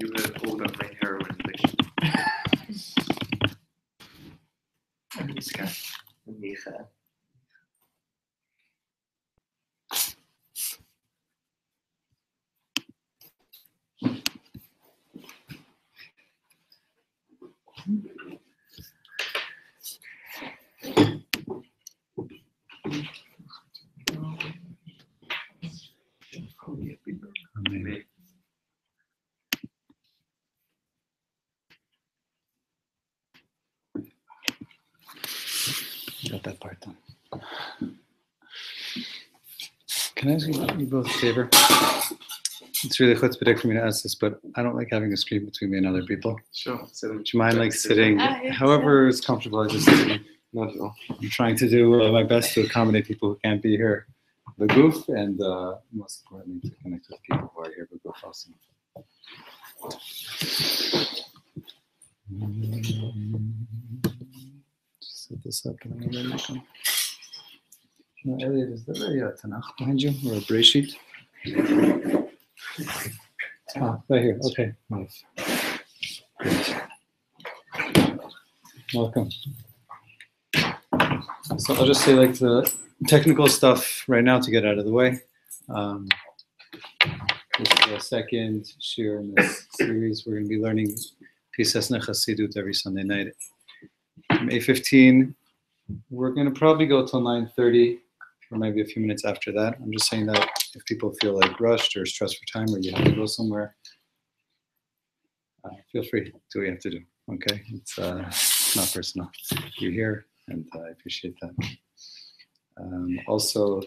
You had pulled up my heroin addiction. Amen. Got that part done. Can I ask you both a favor? It's really chutzpah for me to ask this, but I don't like having a screen between me and other people. Sure. So Would you mind like sitting, however is comfortable? I just I'm trying to do my best to accommodate people who can't be here, the goof, and most importantly to connect with people who are here, but goof also. Just set this up and then we'll come. Elliot, is there a Tanakh behind you or a Breshit? Right here. Okay. Nice. Great. Welcome. So I'll just say like the technical stuff right now to get out of the way. This is the second shiur in this series. We're going to be learning Piaseczna Chassidut every Sunday night. From 8:15, we're going to probably go till 9:30, or maybe a few minutes after that. I'm just saying that if people feel like rushed or stressed for time, or you have to go somewhere, feel free to do what you have to do. Okay, it's not personal. You're here, and I appreciate that. Also,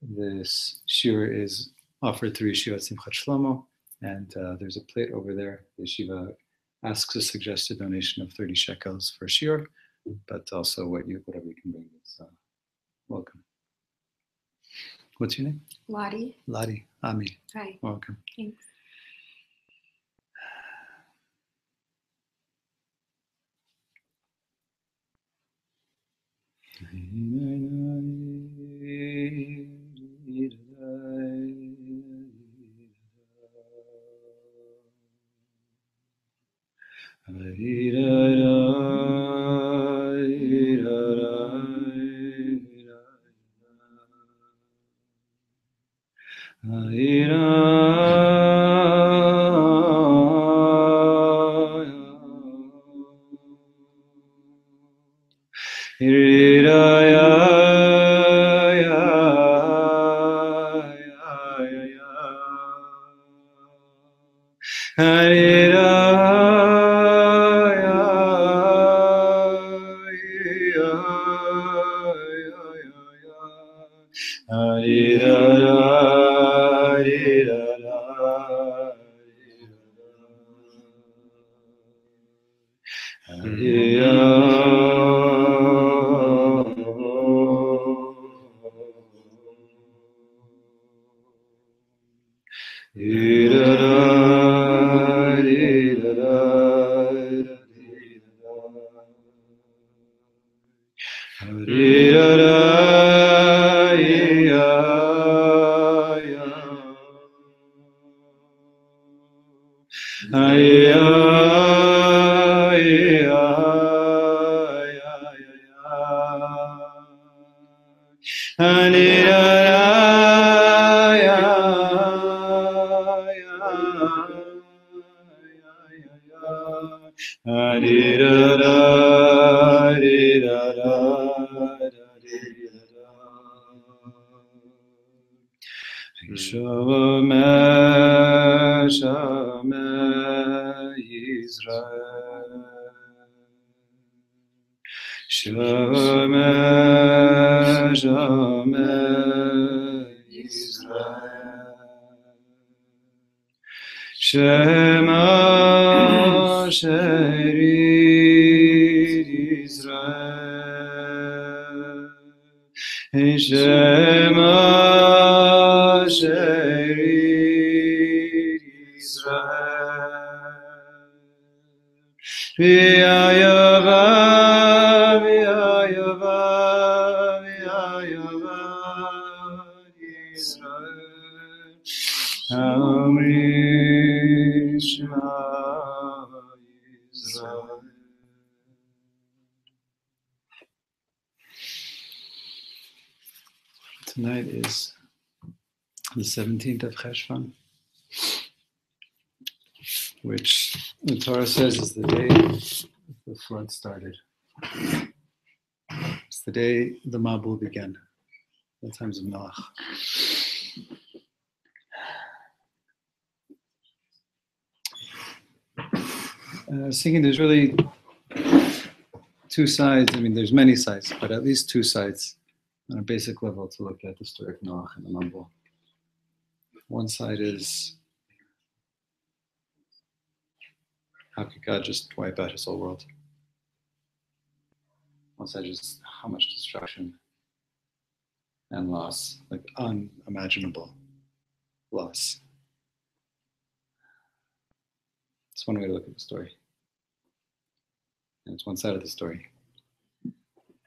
this shiur is offered through Yeshivat Simchat Shlomo, and there's a plate over there. The yeshiva asks a suggested donation of 30 shekels for shiur, but also whatever you can bring is welcome. What's your name? Lottie. Lottie. Ami. Hi. Welcome. Thanks. Israel. Tonight is the 17th of Cheshvan, which the Torah says is the day the flood started. It's the day the Mabul began, the times of Noach. I was thinking there's really two sides. I mean, there's many sides, but at least two sides on a basic level to look at the story of Noach and the Mabul. One side is, how could God just wipe out his whole world? One side is how much destruction and loss, like unimaginable loss. It's one way to look at the story. And it's one side of the story.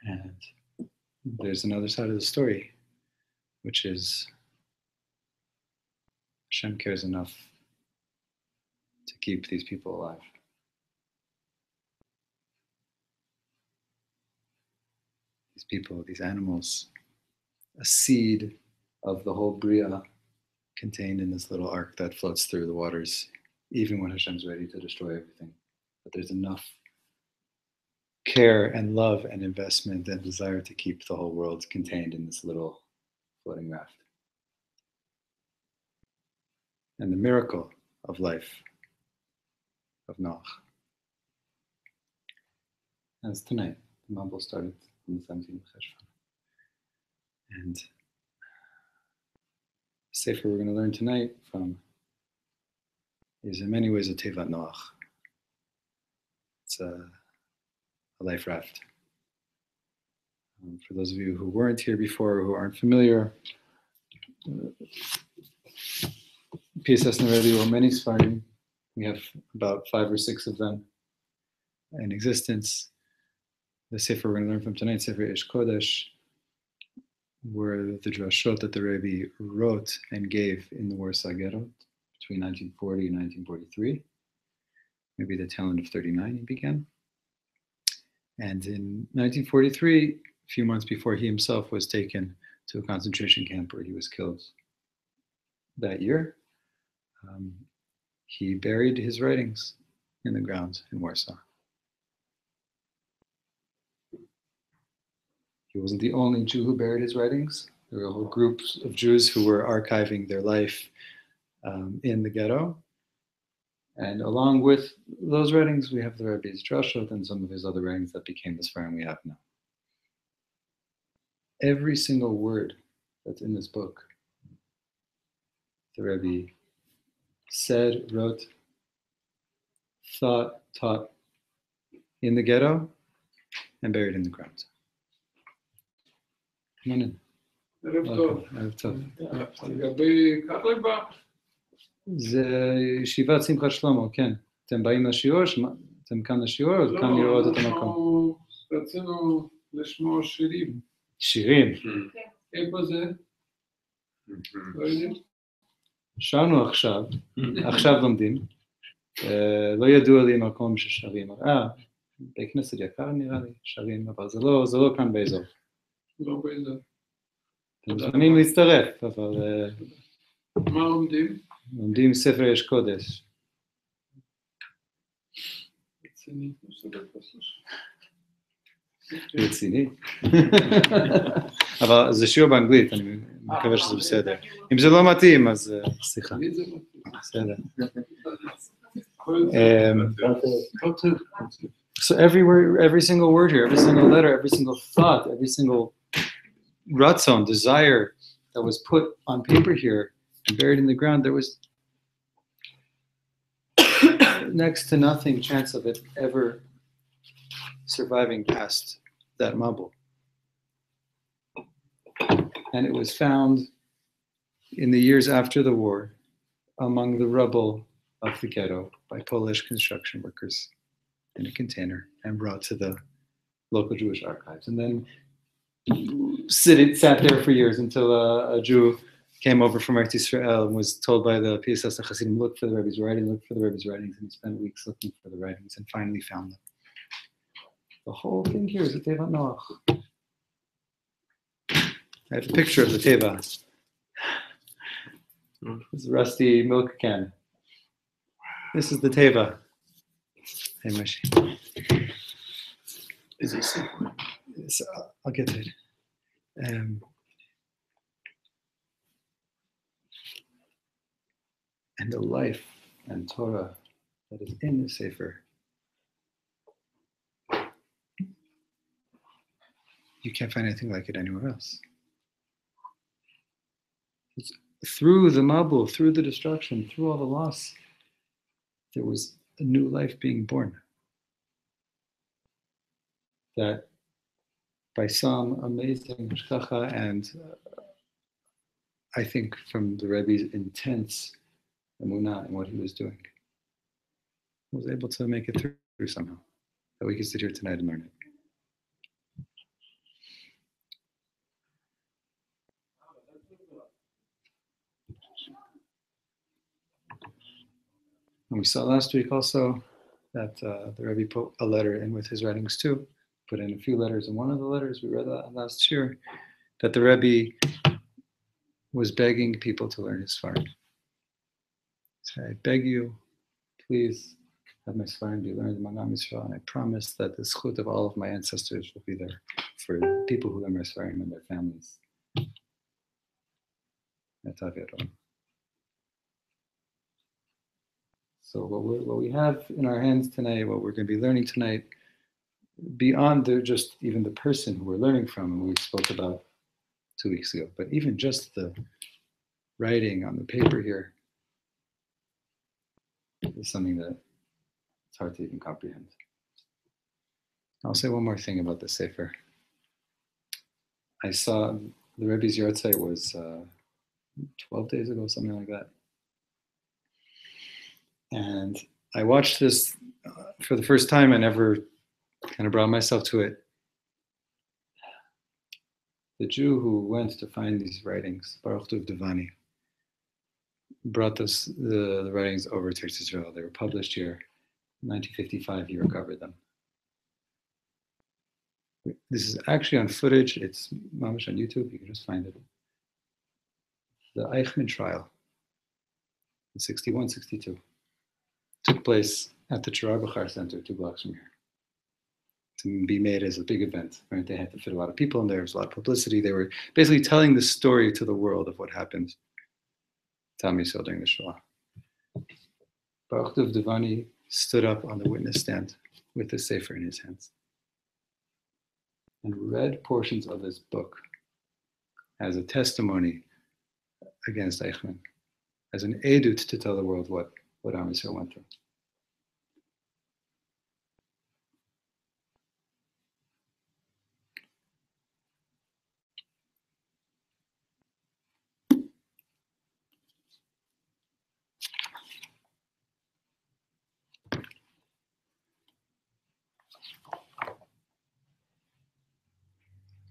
And there's another side of the story, which is Hashem cares enough to keep these people alive. These people, these animals, a seed of the whole Bria contained in this little ark that floats through the waters, even when Hashem's ready to destroy everything. But there's enough care and love and investment and desire to keep the whole world contained in this little floating raft. And the miracle of life of Noach. And it's tonight. The Mabul started on the 17th of Cheshvan. And the sefer we're going to learn tonight from is in many ways a Tevat Noach. It's a life raft. For those of you who weren't here before or who aren't familiar, Piaseczna Rebbe wrote many shiurim. We have about 5 or 6 of them in existence. The sefer we're going to learn from tonight, Sefer Ish Kodesh, were the drashot that the Rebbe wrote and gave in the Warsaw Ghetto between 1940 and 1943. Maybe the tail end of 39 he began. And in 1943, a few months before he himself was taken to a concentration camp where he was killed that year, he buried his writings in the ground in Warsaw. He wasn't the only Jew who buried his writings. There were whole groups of Jews who were archiving their life in the ghetto. And along with those writings, we have the Rebbe's drashot and some of his other writings that became the shiurim we have now. Every single word that's in this book, the Rebbe said, wrote, thought, taught in the ghetto and buried in the ground. Come on in. ערב טוב. לגבי קרלבך? זה ישיבת שמחת שלמה, כן. אתם באים לשיעור? אתם כאן לשיעור או כאן לראות את המקום? לא, רצינו לשמוע שירים. שירים? איפה זה? לא יודע. שרנו עכשיו לומדים. לא ידוע לי מקום ששרים. בית כנסת יקר נראה לי, שרים, אבל זה לא כאן באזור. לא באזור. אתם מוזמנים להצטרף, אבל... מה לומדים? לומדים ספר יש קודש. רציני. רציני. אבל זה שיעור באנגלית, אני מקווה שזה בסדר. אם זה לא מתאים, אז סליחה. בסדר. So every single word here, every single letter, every single thought, every single ratzon, desire that was put on paper here and buried in the ground, there was next to nothing chance of it ever surviving past that Mabul. And it was found in the years after the war among the rubble of the ghetto by Polish construction workers in a container and brought to the local Jewish archives. And then sat there for years until a Jew came over from Eretz Yisrael and was told by the Piaseczna Chassidut, look for the Rebbe's writing, look for the Rebbe's writings, and he spent weeks looking for the writings and finally found them. The whole thing here is a Teva Noach. I have a picture of the Teva. This rusty milk can. This is the Teva. Hey, Moshe. Is he sick? So I'll get to it. And the life and Torah that is in the Sefer. You can't find anything like it anywhere else. It's through the Mabul, through the destruction, through all the loss, there was a new life being born. That by some amazing hashgacha and I think from the Rebbe's intense emunah in what he was doing, was able to make it through somehow. That we can sit here tonight and learn it. And we saw last week also that the Rebbe put a letter in with his writings too, put in a few letters. And one of the letters, we read that last year, that the Rebbe was begging people to learn his Sfarim. So I beg you, please have my Sfarim be learned among Am Yisrael, and I promise that the zchut of all of my ancestors will be there for people who learn my Sfarim and their families. So what we have in our hands tonight, what we're going to be learning tonight, beyond just even the person who we're learning from, and we spoke about 2 weeks ago, but even just the writing on the paper here is something that it's hard to even comprehend. I'll say one more thing about the Sefer. I saw the Rebbe's yard site was 12 days ago, something like that. And I watched this for the first time. I never kind of brought myself to it. The Jew who went to find these writings, Baruch Tuv Devani, brought the writings over to Israel. They were published here. In 1955, he recovered them. This is actually on footage. It's mamash on YouTube. You can just find it. The Eichmann trial in 61, 62 took place at the Cherarbachar Center, 2 blocks from here. To be made as a big event, right? They had to fit a lot of people in there. There was a lot of publicity. They were basically telling the story to the world of what happened to Am Yisrael during the Shoah. Baruch Tuv Devani stood up on the witness stand with the Sefer in his hands and read portions of his book as a testimony against Eichmann, as an edut to tell the world what Am Yisrael went through.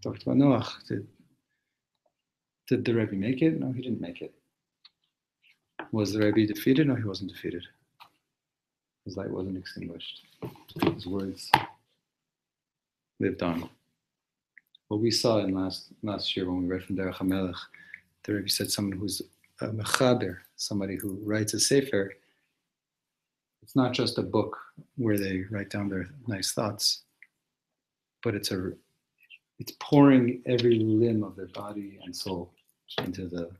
Talked about Noach. Did the Rebbe make it? No, he didn't make it. Was the Rebbe defeated? No, he wasn't defeated. His light wasn't extinguished. His words lived on. What we saw in last year when we read from Derech HaMelech, the Rebbe said someone who's a mechaber, somebody who writes a sefer, it's not just a book where they write down their nice thoughts, but it's pouring every limb of their body and soul into the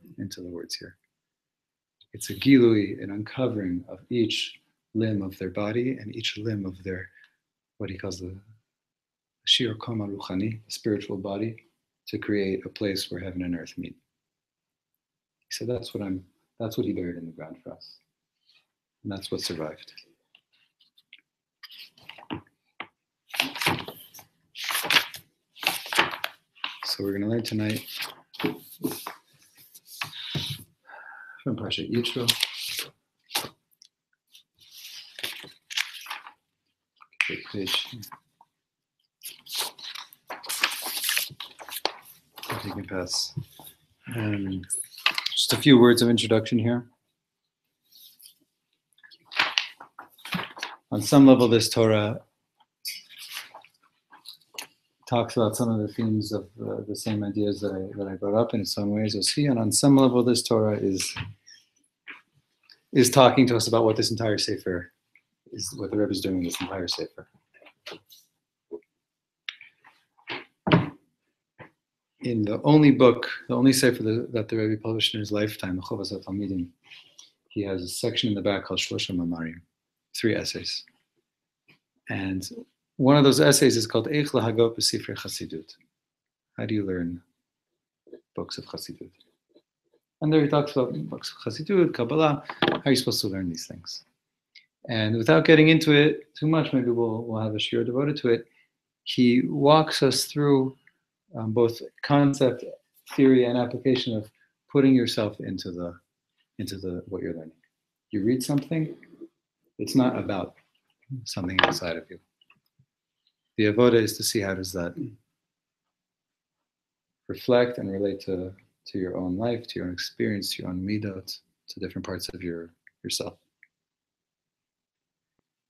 words here. It's a gilui, an uncovering of each limb of their body and each limb of their, what he calls the shiur koma ruchani, the spiritual body, to create a place where heaven and earth meet. He said that's what he buried in the ground for us. And that's what survived. So we're going to learn tonight from Parshat Yitro. Page. If you can pass. Just a few words of introduction here. On some level, this Torah talks about some of the themes of the same ideas that I brought up in some ways, you'll see. And on some level, this Torah is talking to us about what this entire Sefer is, what the Rebbe is doing in this entire Sefer. In the only book, the only Sefer that the Rebbe published in his lifetime, the Chovas HaTalmidim, he has a section in the back called Shlosha Mamarim, 3 essays. And one of those essays is called Eich Lahagot B'Sifrei Chassidut. How do you learn books of Chassidut? And there he talks about books of Chassidut, Kabbalah, how are you supposed to learn these things? And without getting into it too much, maybe we'll have a shiur devoted to it, he walks us through both concept, theory, and application of putting yourself into the what you're learning. You read something, it's not about something inside of you. The avoda is to see how does that reflect and relate to your own life, to your own experience, to your own midot, to different parts of yourself.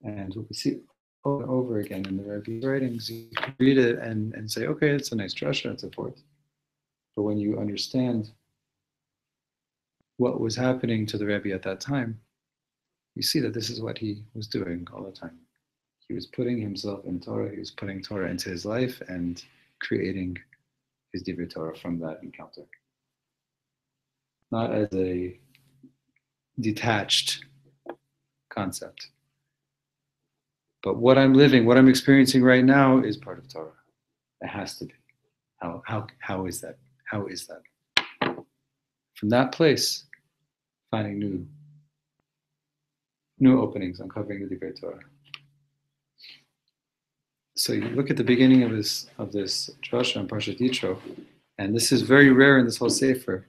And what we see over and over again in the Rebbe's writings, you read it and say, okay, it's a nice drasha and so forth. But when you understand what was happening to the Rebbe at that time, you see that this is what he was doing all the time. He was putting himself in Torah, he was putting Torah into his life and creating his Divrei Torah from that encounter. Not as a detached concept. But what I'm living, what I'm experiencing right now is part of Torah. It has to be. How is that? How is that? From that place, finding new openings, uncovering the Divrei Torah. So you look at the beginning of this drasha on Parshat Yitro, and this is very rare in this whole Sefer.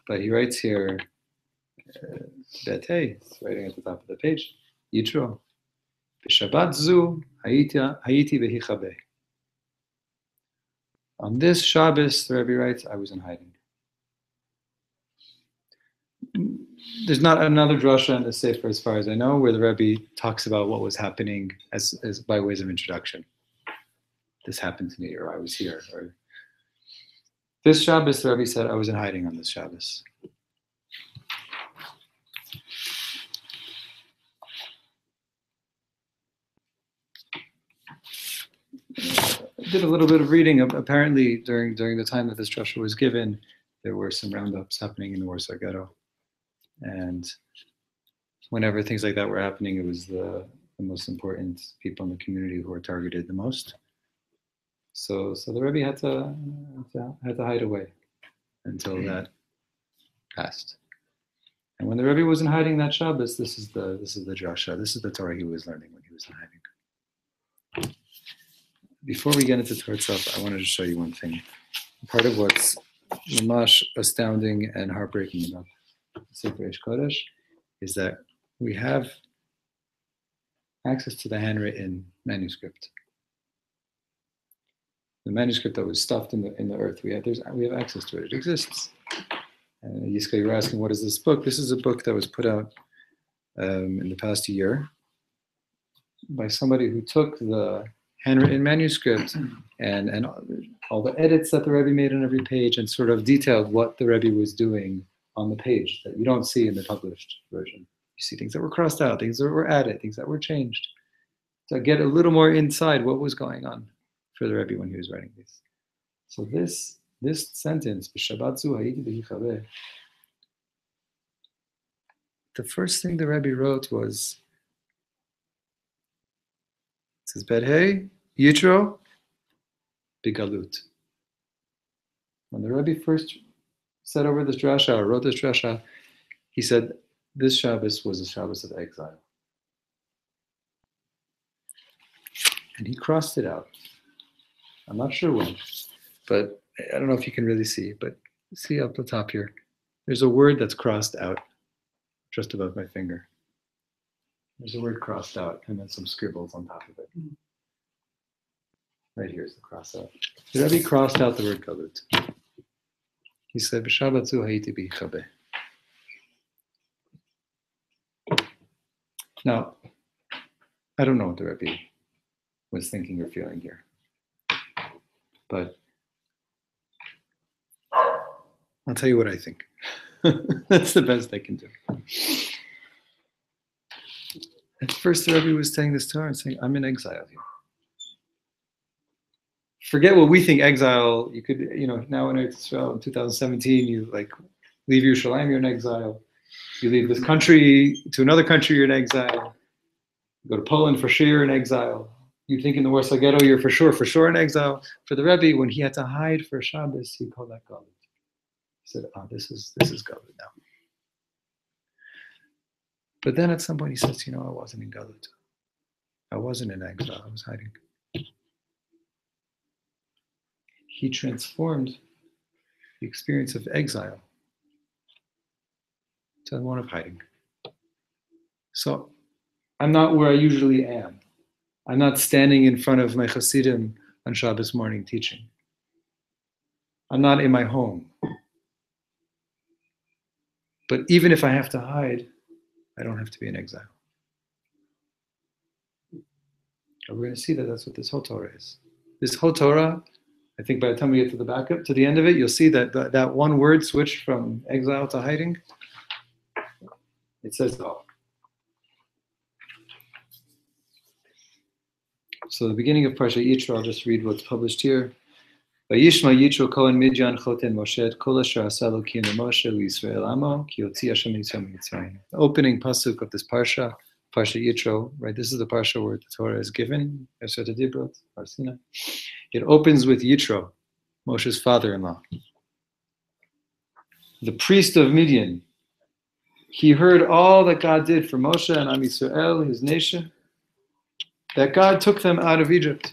But he writes here, Betei, it's writing at the top of the page, Yitro, B'Shabbat zu hayiti v'hichabe. On this Shabbos, the Rebbe writes, I was in hiding. There's not another drasha in the Sefer, as far as I know, where the Rebbe talks about what was happening as by ways of introduction. This happened to me, or I was here. Or this Shabbos, the Rebbe said, I was in hiding on this Shabbos. I did a little bit of reading. Apparently, during the time that this drasha was given, there were some roundups happening in the Warsaw Ghetto. And whenever things like that were happening, it was the most important people in the community who were targeted the most. So the Rebbe had to hide away until that passed. And when the Rebbe was in hiding that Shabbos, this is the drasha. This is the Torah he was learning when he was in hiding. Before we get into Torah itself, I wanted to show you one thing. Part of what's mamash astounding and heartbreaking about Sefer Eish Kodesh is that we have access to the handwritten manuscript. The manuscript that was stuffed in the earth, we have access to it. It exists. And Yiska, you were asking, what is this book? This is a book that was put out in the past year by somebody who took the handwritten manuscript and all the edits that the Rebbe made on every page and sort of detailed what the Rebbe was doing on the page that you don't see in the published version. You see things that were crossed out, things that were added, things that were changed. To get a little more inside what was going on for the Rebbe when he was writing these. So this sentence, B'Shabbat zu hayiti v'hichabe, the first thing the Rebbe wrote was, it says, Bedhei, Yitro, Bigalut. When the Rebbe first said over this drasha, or wrote this drasha, he said, this Shabbos was a Shabbos of exile. And he crossed it out. I'm not sure when, but I don't know if you can really see, but see up the top here. There's a word that's crossed out just above my finger. There's a word crossed out and then some scribbles on top of it. Right here is the cross out. The Rebbe crossed out the word galut. He said, "B'Shabbat zu hayiti bichabe." Now, I don't know what the Rebbe was thinking or feeling here, but I'll tell you what I think. That's the best I can do. At first, the Rebbe was saying this to her and saying, "I'm in exile here." Forget what we think exile. You could, now in Israel in 2017, you leave Yerushalayim, you're in exile. You leave this country to another country, you're in exile. You go to Poland for sure, you're in exile. You think in the Warsaw Ghetto, you're for sure in exile. For the Rebbe, when he had to hide for Shabbos, he called that Galut. He said, this is Galut now. But then at some point he says, I wasn't in Galut. I wasn't in exile, I was hiding. He transformed the experience of exile to one of hiding. So I'm not where I usually am. I'm not standing in front of my Hasidim on Shabbos morning teaching. I'm not in my home. But even if I have to hide, I don't have to be in exile. And we're going to see that that's what this whole Torah is. This whole Torah, I think by the time we get to the backup, to the end of it, you'll see that that one word switch from exile to hiding, it says it all. So the beginning of Parsha Yitro, I'll just read what's published here. Vayishma Yitro Kohen Midyan Choten Moshe Kol Asher Asa Elokim Moshe L'Yisrael Amo Ki Hotzi Hashem Mitzrayim Mitzrayim. The opening pasuk of this Parsha Yitro, right? This is the Parsha where the Torah is given. Esrata Dibrot, Har Sinai. It opens with Yitro, Moshe's father-in-law. The priest of Midian. He heard all that God did for Moshe and Am Yisrael, his nation, that God took them out of Egypt.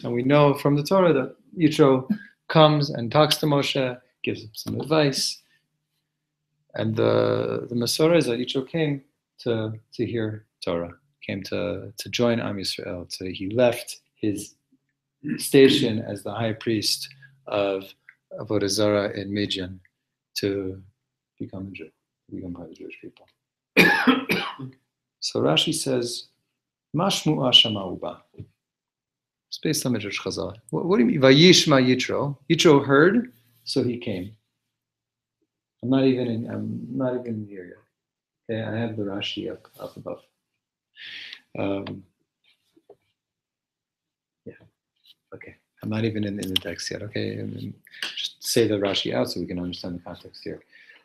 And we know from the Torah that Yitro comes and talks to Moshe, gives him some advice. And the Masorah is that Yitro came to hear Torah, came to join Am Yisrael. He left his station as the high priest of Avodah Zarah in Midian to become a Jew, to become part of the Jewish people. So Rashi says, Mashmu'a Shama'uba. It's based on Midrash Chazal. What do you mean? Vayishma Yitro. Yitro heard, so he came. I'm not even in here yet. Okay, I have the Rashi up above. Yeah. Okay. I'm not even in the text yet. Okay, and just say the Rashi out so we can understand the context here.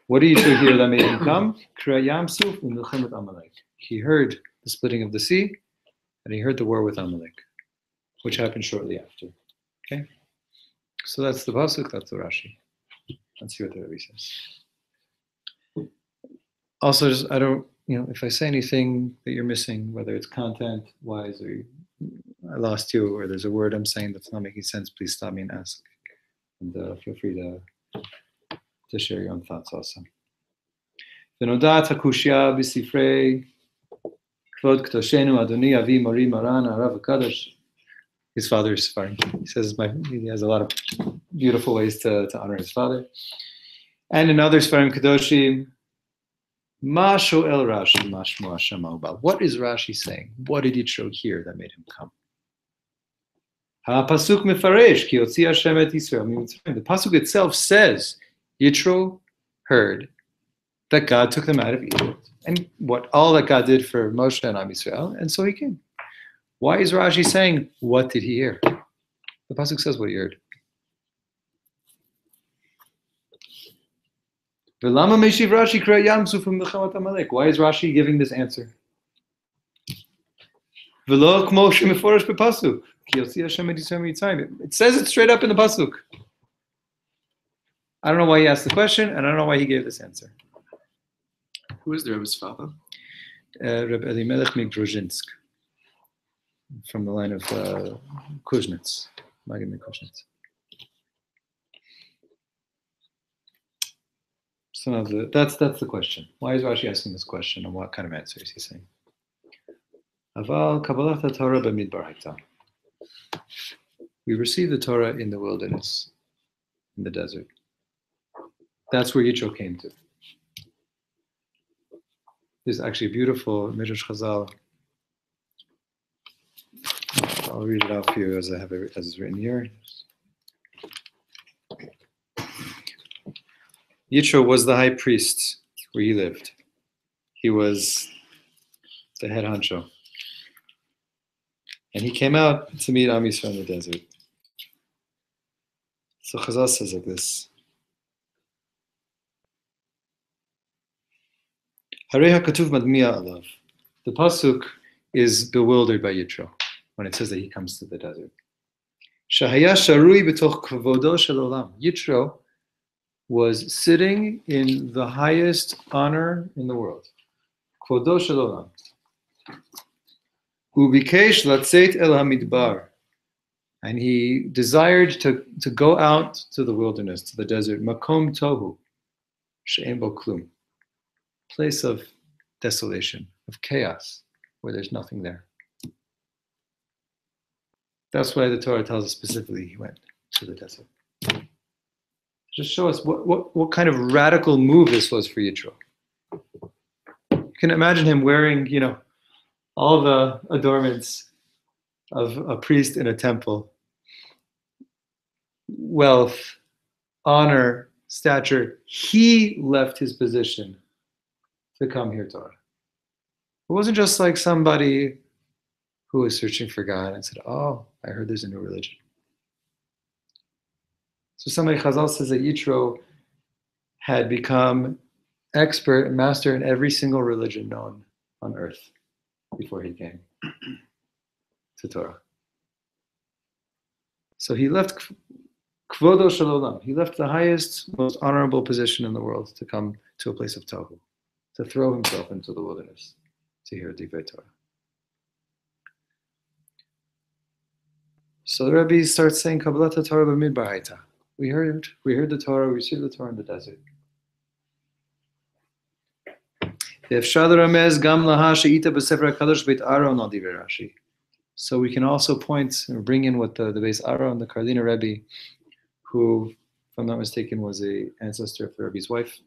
What do you hear that made him come? He heard the splitting of the sea, and he heard the war with Amalek, which happened shortly after. Okay, so that's the pasuk. That's the Rashi. Let's see what the Rebbe says. Also, just I don't, if I say anything that you're missing, whether it's content-wise or I lost you, or there's a word I'm saying that's not making sense, please stop me and ask. And feel free to share your own thoughts also. V'nodat hakushya b'sifrei kvod k'toshenu adoni avi mori maran harav hakadosh. His father is Sfarim. He says he has a lot of beautiful ways to honor his father. And in other Sfarim Kadoshim, Ma sho'el Rashi mashmu Hashem ha'ubal. What is Rashi saying? What did Yitro hear that made him come? Ha-pasuk mefaresh ki hotzi Hashem et Yisrael miMitzrayim. The pasuk itself says Yitro heard that God took them out of Egypt, and what all that God did for Moshe and Am Yisrael, and so he came. Why is Rashi saying, what did he hear? The pasuk says what he heard. V'lama meshiv Rashi kra yamsu from Milchamat Amalek. Why is Rashi giving this answer? V'lo kmo shemeforish b'pasuk ki yotzi Hashem et Yisrael mitzrayim. It says it straight up in the pasuk. I don't know why he asked the question, and I don't know why he gave this answer. Who is the Rebbe's father? Reb Elimelech Migrozhinsk, from the line of Kuznets, Magen Kuznets. So now that's the question. Why is Rashi asking this question, and what kind of answer is he saying? Aval Kabbalat Torah b'midbar hayta. We received the Torah in the wilderness. in the desert. That's where Yitro came to. There's actually a beautiful Midrash Chazal. I'll read it out for you as I have it, as it's written here. Yitro was the high priest where he lived. He was the head honcho. And he came out to meet Am Yisrael in the desert. So Chazal says like this. Harei HaKatuv Madmiya Alav. The pasuk is bewildered by Yitro when it says that he comes to the desert. Shahaya Sharui B'toch Kavodo Shel Olam. Yitro was sitting in the highest honor in the world. Kvodo Shel Olam. Ubikesh Latzeit El Hamidbar. And he desired to go out to the wilderness, to the desert. Makom Tohu. She'en Bo Klum. Place of desolation, of chaos, where there's nothing there. That's why the Torah tells us specifically he went to the desert. Just show us what kind of radical move this was for Yitro. You can imagine him wearing, all the adornments of a priest in a temple. Wealth, honor, stature. He left his position to come here, Torah. It wasn't just like somebody who was searching for God and said, oh, I heard there's a new religion. So somebody, Chazal says that Yitro had become expert and master in every single religion known on earth before he came to Torah. So he left Kvodo Shel Olam. He left the highest, most honorable position in the world to come to a place of Tohu, to throw himself into the wilderness to hear Divrei Torah. So the Rebbe starts saying, Kabbalat Torah b'midbar hayta. We heard the Torah, we received the Torah in the desert. So we can also point and bring in what the Beis Aaron, the Karliner Rebbe, who, if I'm not mistaken, was an ancestor of the Rebbe's wife.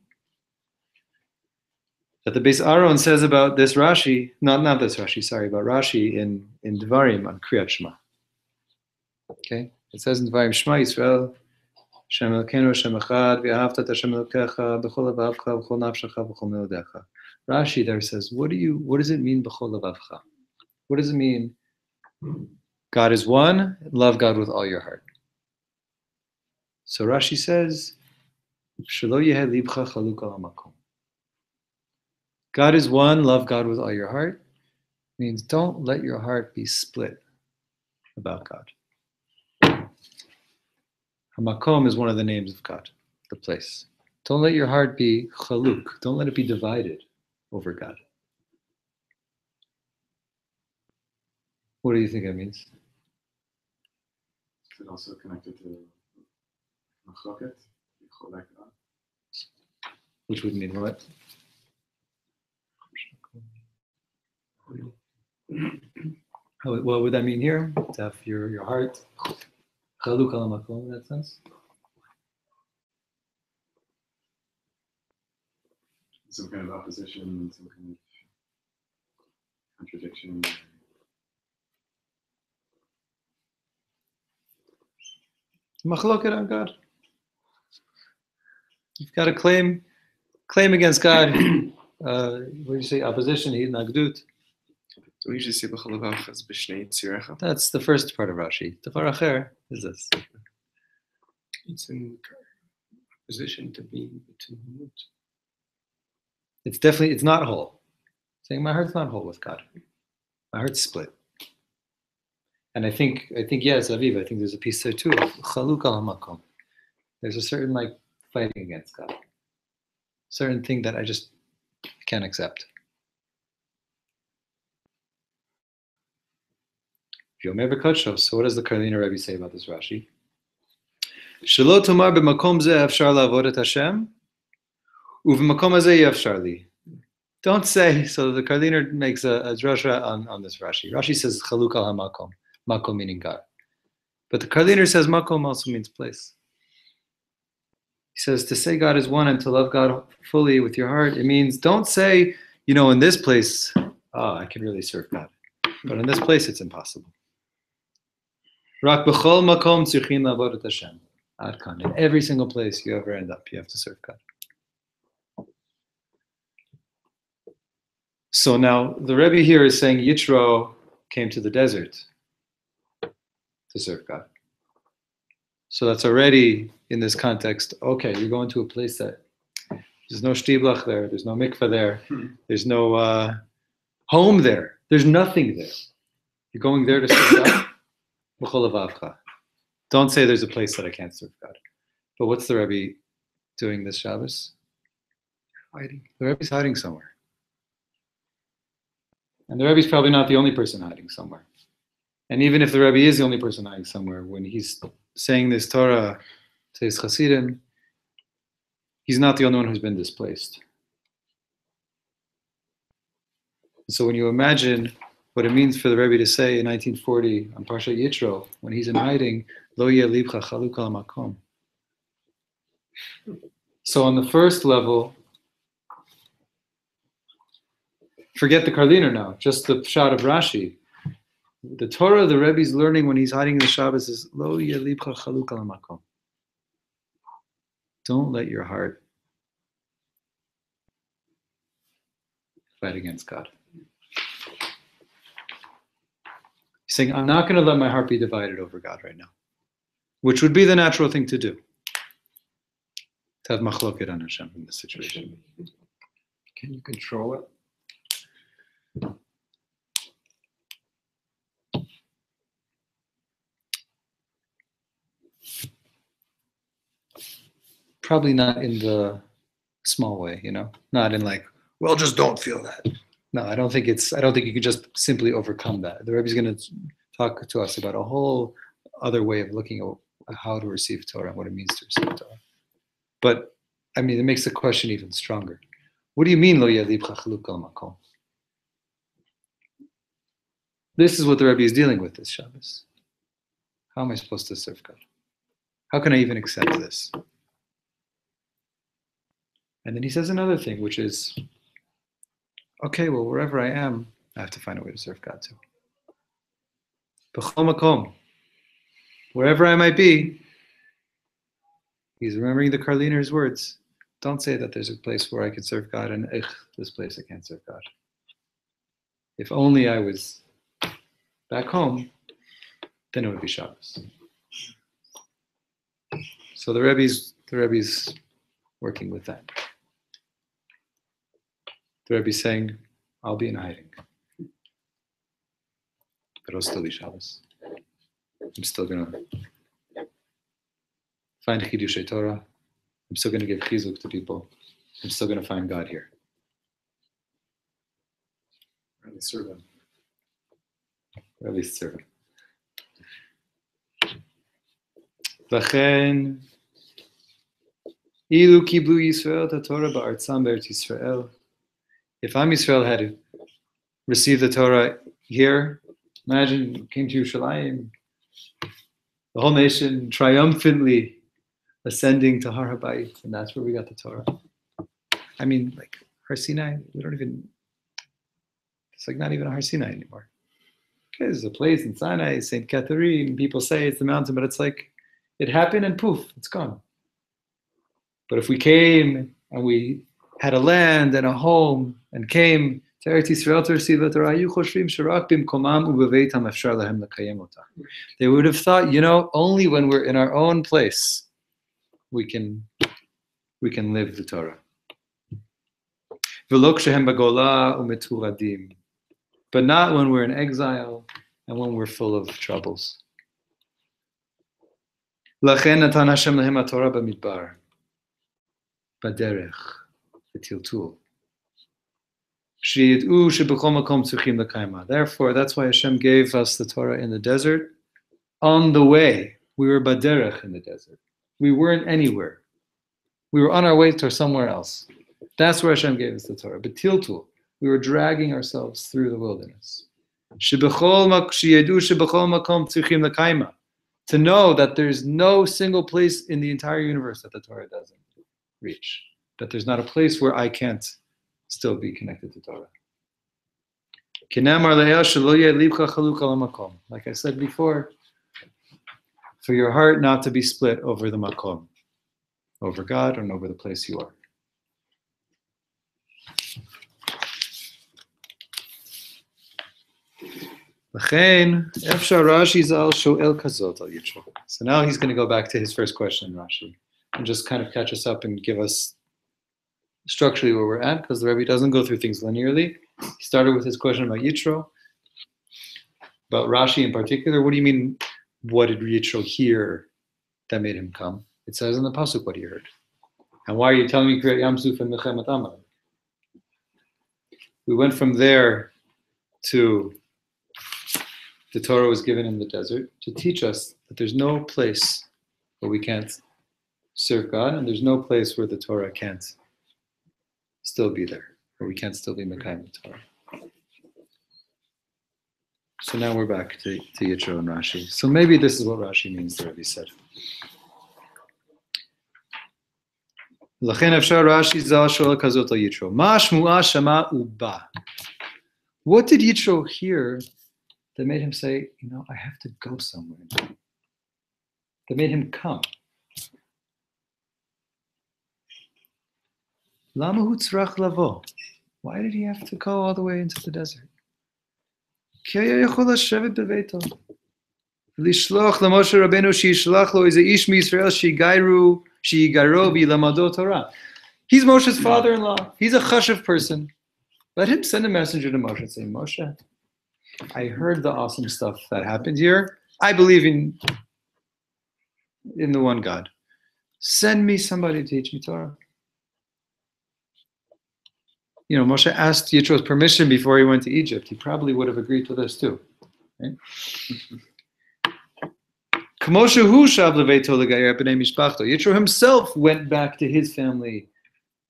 That the Beis Aaron says about this Rashi, not this Rashi, sorry, about Rashi in Devarim on Kriyat Shema. Okay? It says in Devarim, Shema Yisrael, Shem Elokeinu Shem Echad, V'ahavta et Hashem Elokecha, B'chol levavcha, B'chol nafshecha, B'chol meodecha. Rashi there says, what does it mean, B'chol levavcha? What does it mean? God is one, love God with all your heart. So Rashi says, Shelo yeheh libcha chaluk al hamakom. God is one, love God with all your heart, means don't let your heart be split about God. Hamakom is one of the names of God, the place. Don't let your heart be chaluk. Don't let it be divided over God. What do you think that means? Is it also connected to machloket? Which would mean what? What would that mean here? To have your heart chaluk al hamakom in that sense? Some kind of opposition, some kind of contradiction. Machloket on God. You've got a claim against God. What do you say? Opposition, nagdut. Do we usually say b'chol levavcha as b'shnei tzirecha? That's the first part of Rashi. Davar acher is this. It's in position to be between. It's not whole. Saying my heart's not whole with God. My heart's split. And I think yes, Aviv, I think there's a piece there too. Chaluk al hamakom. There's a certain fighting against God. Certain thing that I just can't accept. So what does the Karliner Rebbe say about this Rashi? Shelo tomar b'makom zeh afshar la'avod et Hashem, u'v'makom hazeh yafshar li. Don't say, so the Karliner makes a drasha on this Rashi. Rashi says chaluk al hamakom, makom meaning God. But the Karliner says makom also means place. says to say God is one and to love God fully with your heart, it means don't say, in this place, I can really serve God. But in this place, it's impossible. Rak b'chol makom tzirchin la'avodat Hashem. Ad kan. In every single place you ever end up, you have to serve God. So now the Rebbe here is saying Yitro came to the desert to serve God. So that's already in this context, okay, you're going to a place that there's no shtiblach there, there's no mikveh there, there's no home there, there's nothing there. You're going there to serve God. B'chol avavcha. Don't say there's a place that I can't serve God. But what's the Rebbe doing this Shabbos? Hiding. The Rebbe's hiding somewhere. And the Rebbe's probably not the only person hiding somewhere. And even if the Rebbe is the only person hiding somewhere, when he's saying this Torah to his Chassidim, he's not the only one who's been displaced. So when you imagine what it means for the Rebbe to say in 1940 on Parshat Yitro, when he's in hiding, Lo yeh libcha chaluk al makom. So on the first level, forget the Karliner now, just the shot of Rashi. The Torah the Rebbe's learning when he's hiding in the Shabbos is Lo yeh libcha chaluk al makom. Don't let your heart fight against God. He's saying, I'm not going to let my heart be divided over God right now, which would be the natural thing to do. To have machloket on Hashem in this situation. Can you control it? Probably not in the small way, not in like, well, just don't feel that. No, I don't think you can just simply overcome that. The Rebbe's going to talk to us about a whole other way of looking at how to receive Torah and what it means to receive Torah. But, it makes the question even stronger. What do you mean, Lo yeh libcha chaluk al makom? This is what the Rebbe is dealing with this Shabbos. How am I supposed to serve God? How can I even accept this? And then he says another thing, which is, okay, well, wherever I am, I have to find a way to serve God too. B'chol makom. Wherever I might be, he's remembering the Karliner's words. Don't say that there's a place where I can serve God and this place I can't serve God. If only I was back home, then it would be Shabbos. So the Rebbe's working with that. The Rebbe's saying, I'll be in hiding. But it'll still be Shabbos. I'm still going to find Chidushei Torah. I'm still going to give chizuk to people. I'm still going to find God here. Or at least serve Him. Or at least serve Him. V'chen ilu kiblu Yisrael ta Torah ba'artzam be'eretz Yisrael. If Am Yisrael had received the Torah here, imagine came to Yerushalayim, the whole nation triumphantly ascending to Har HaBayit, and that's where we got the Torah. Like Har Sinai, it's like not even a Har Sinai anymore. Okay, there's a place in Sinai, St. Catherine, people say it's the mountain, but it's like, it happened and poof, it's gone. But if we came and we had a land and a home and came to Eretz Yisrael to receive the Torah, they would have thought, only when we're in our own place, we can live the Torah. But not when we're in exile and when we're full of troubles. לכן נתן השם להם התורה במדבר, בדרך, בטלטול. שידעו שבכל מקום צריכים לקיימה. Therefore, that's why Hashem gave us the Torah in the desert. On the way, we were baderech in the desert. We weren't anywhere. We were on our way to somewhere else. That's where Hashem gave us the Torah. Betiltul, we were dragging ourselves through the wilderness. To know that there's no single place in the entire universe that the Torah doesn't. reach. That there's not a place where I can't still be connected to Torah. Like I said before, for your heart not to be split over the makom, over God and over the place you are. So now he's going to go back to his first question, Rashi, and just kind of catch us up and give us structurally where we're at, because the Rebbe doesn't go through things linearly. He started with his question about Yitro, about Rashi in particular. What do you mean, what did Yitro hear that made him come? It says in the Pasuk what he heard. And why are you telling me Kriyat Yamsuf and Mechemet Amalek? We went from there to the Torah was given in the desert to teach us that there's no place where we can't serve God, and there's no place where the Torah can't still be there, where we can't still be Mekayim the Torah. So now we're back to Yitro and Rashi. So maybe this is what Rashi means, the Rebbe said. What did Yitro hear that made him say, I have to go somewhere? That made him come. Lama hu tzrach lavo? Why did he have to go all the way into the desert? Ki haya yachol hashevet bebeito. Lishloch lemoshe Rabbeinu sheishlach lo ize ish miYisrael sheyigaro v'yilamado Torah. He's Moshe's father-in-law. He's a chashuv person. Let him send a messenger to Moshe and say, Moshe, I heard the awesome stuff that happened here. I believe in the one God. Send me somebody to teach me Torah. Moshe asked Yitro's permission before he went to Egypt. He probably would have agreed to this too. Right? Yitro himself went back to his family,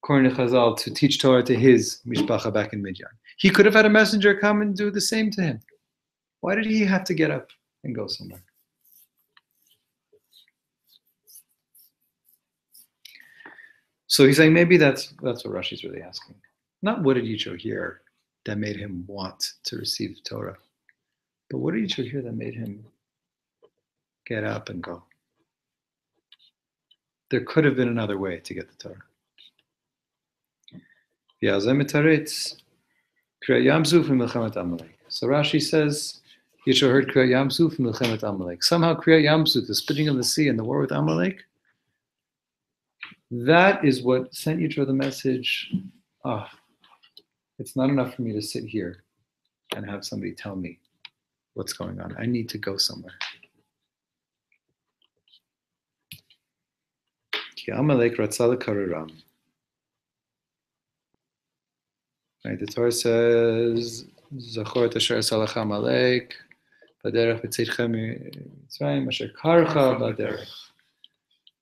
according to Chazal, to teach Torah to his mishpacha back in Midian. He could have had a messenger come and do the same to him. Why did he have to get up and go somewhere? So he's saying maybe that's what Rashi's really asking. Not what did Yitro hear that made him want to receive Torah, but what did Yitro hear that made him get up and go? There could have been another way to get the Torah. So Rashi says, Yitro heard Kriyat Yamsuf and Mechemet Amalek. Somehow Kriyat Yamsuf, the splitting of the sea and the war with Amalek, that is what sent Yitro the message, it's not enough for me to sit here and have somebody tell me what's going on. I need to go somewhere. Ki Amalek ratzah lekararam. Right, the Torah says, Zachor et asher aseh lecha Amalek, baderech v'tzeitchem mitzrayim, asher karcha baderech.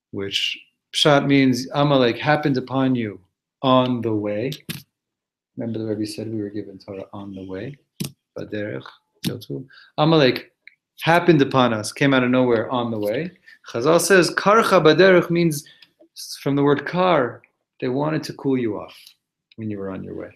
Which Pshat means Amalek happened upon you on the way. Remember the Rebbe said we were given Torah on the way. Baderech. Amalek happened upon us, came out of nowhere on the way. Chazal says karcha baderech means from the word kar, they wanted to cool you off when you were on your way.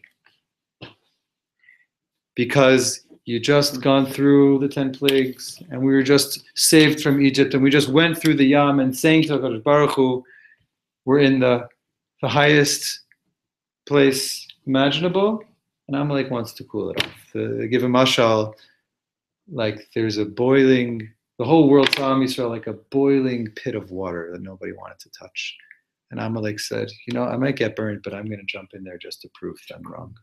Because you just gone through the 10 plagues and we were just saved from Egypt and we just went through the Yam and saying to HaKadosh Baruch Hu, we're in the highest place imaginable, and Amalek wants to cool it off. They give a mashal, like there's a boiling, the whole world saw Israel like a boiling pit of water that nobody wanted to touch. And Amalek said, I might get burned, but I'm going to jump in there just to prove them wrong.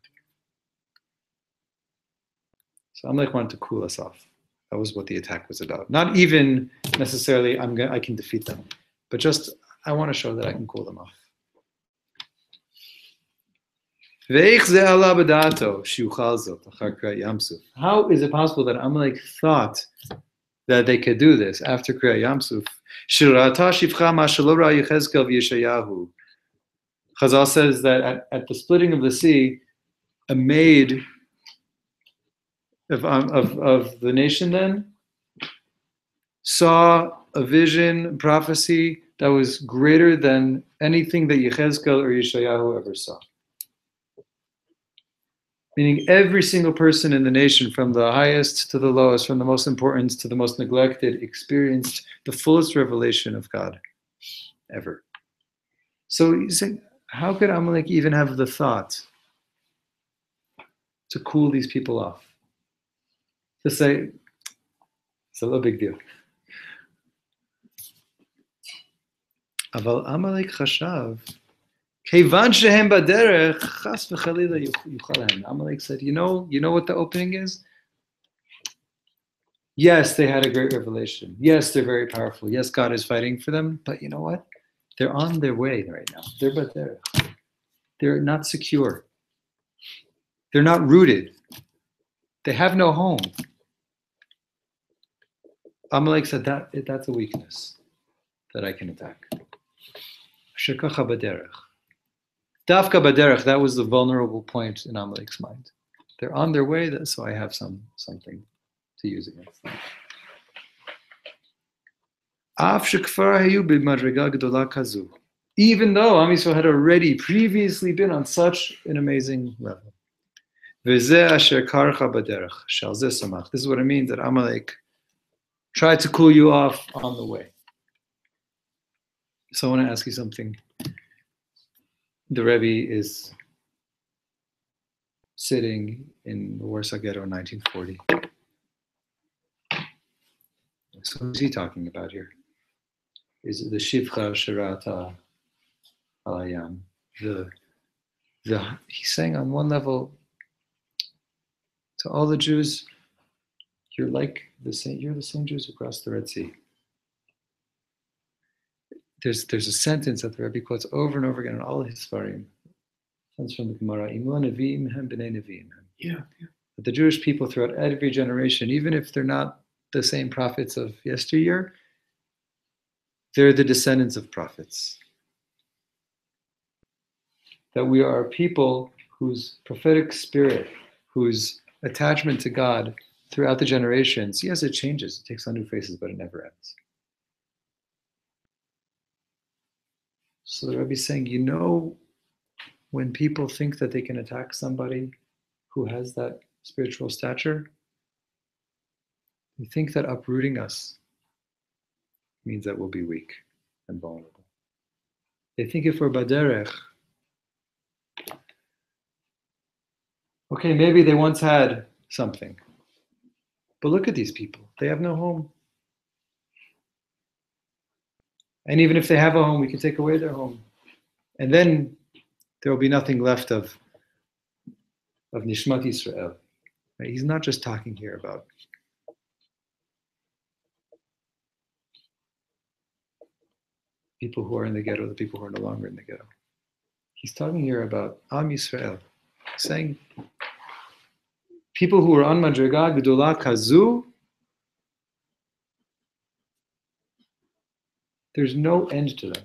So Amalek wanted to cool us off. That was what the attack was about. Not even necessarily I can defeat them, but just I want to show that I can cool them off. How is it possible that Amalek thought that they could do this after Kriyat Yamsuf? Chazal says that at the splitting of the sea, a maid of the nation then saw a vision, prophecy that was greater than anything that Yechezkel or Yeshayahu ever saw. Meaning every single person in the nation, from the highest to the lowest, from the most important to the most neglected, experienced the fullest revelation of God ever. So you say, how could Amalek even have the thought to cool these people off? To say, it's a little big deal. Aval Amalek chashav, keivan shehem baderech, chas v'chalila yuchalahem. Amalek said, you know what the opening is? Yes, they had a great revelation. Yes, they're very powerful. Yes, God is fighting for them. But you know what? They're on their way right now. They're baderech. They're not secure. They're not rooted. They have no home. Amalek said that's a weakness that I can attack. Shekacha baderech. Dafka baderech, that was the vulnerable point in Amalek's mind. They're on their way, so I have something to use against them. Even though Am Yisrael had already previously been on such an amazing level. This is what it means that Amalek tried to cool you off on the way. So I want to ask you something. The Rebbe is sitting in the Warsaw Ghetto in 1940. So who's he talking about here? Is it the Shivcha Shirata Alayam? He's saying on one level to all the Jews, you're the same Jews across the Red Sea. There's a sentence that the Rebbe quotes over and over again in all his Sfarim. Comes from the Gemara. Yeah. That the Jewish people throughout every generation, even if they're not the same prophets of yesteryear, they're the descendants of prophets. That we are a people whose prophetic spirit, whose attachment to God throughout the generations, yes, it changes. It takes on new faces, but it never ends. So the Rebbe is saying, when people think that they can attack somebody who has that spiritual stature, they think that uprooting us means that we'll be weak and vulnerable. They think if we're baderech, okay, maybe they once had something, but look at these people. They have no home. And even if they have a home, we can take away their home. And then there will be nothing left of Nishmat Yisrael. Right? He's not just talking here about people who are in the ghetto, the people who are no longer in the ghetto. He's talking here about Am Yisrael, saying people who are on Madriga Gedola Kazu, there's no end to them.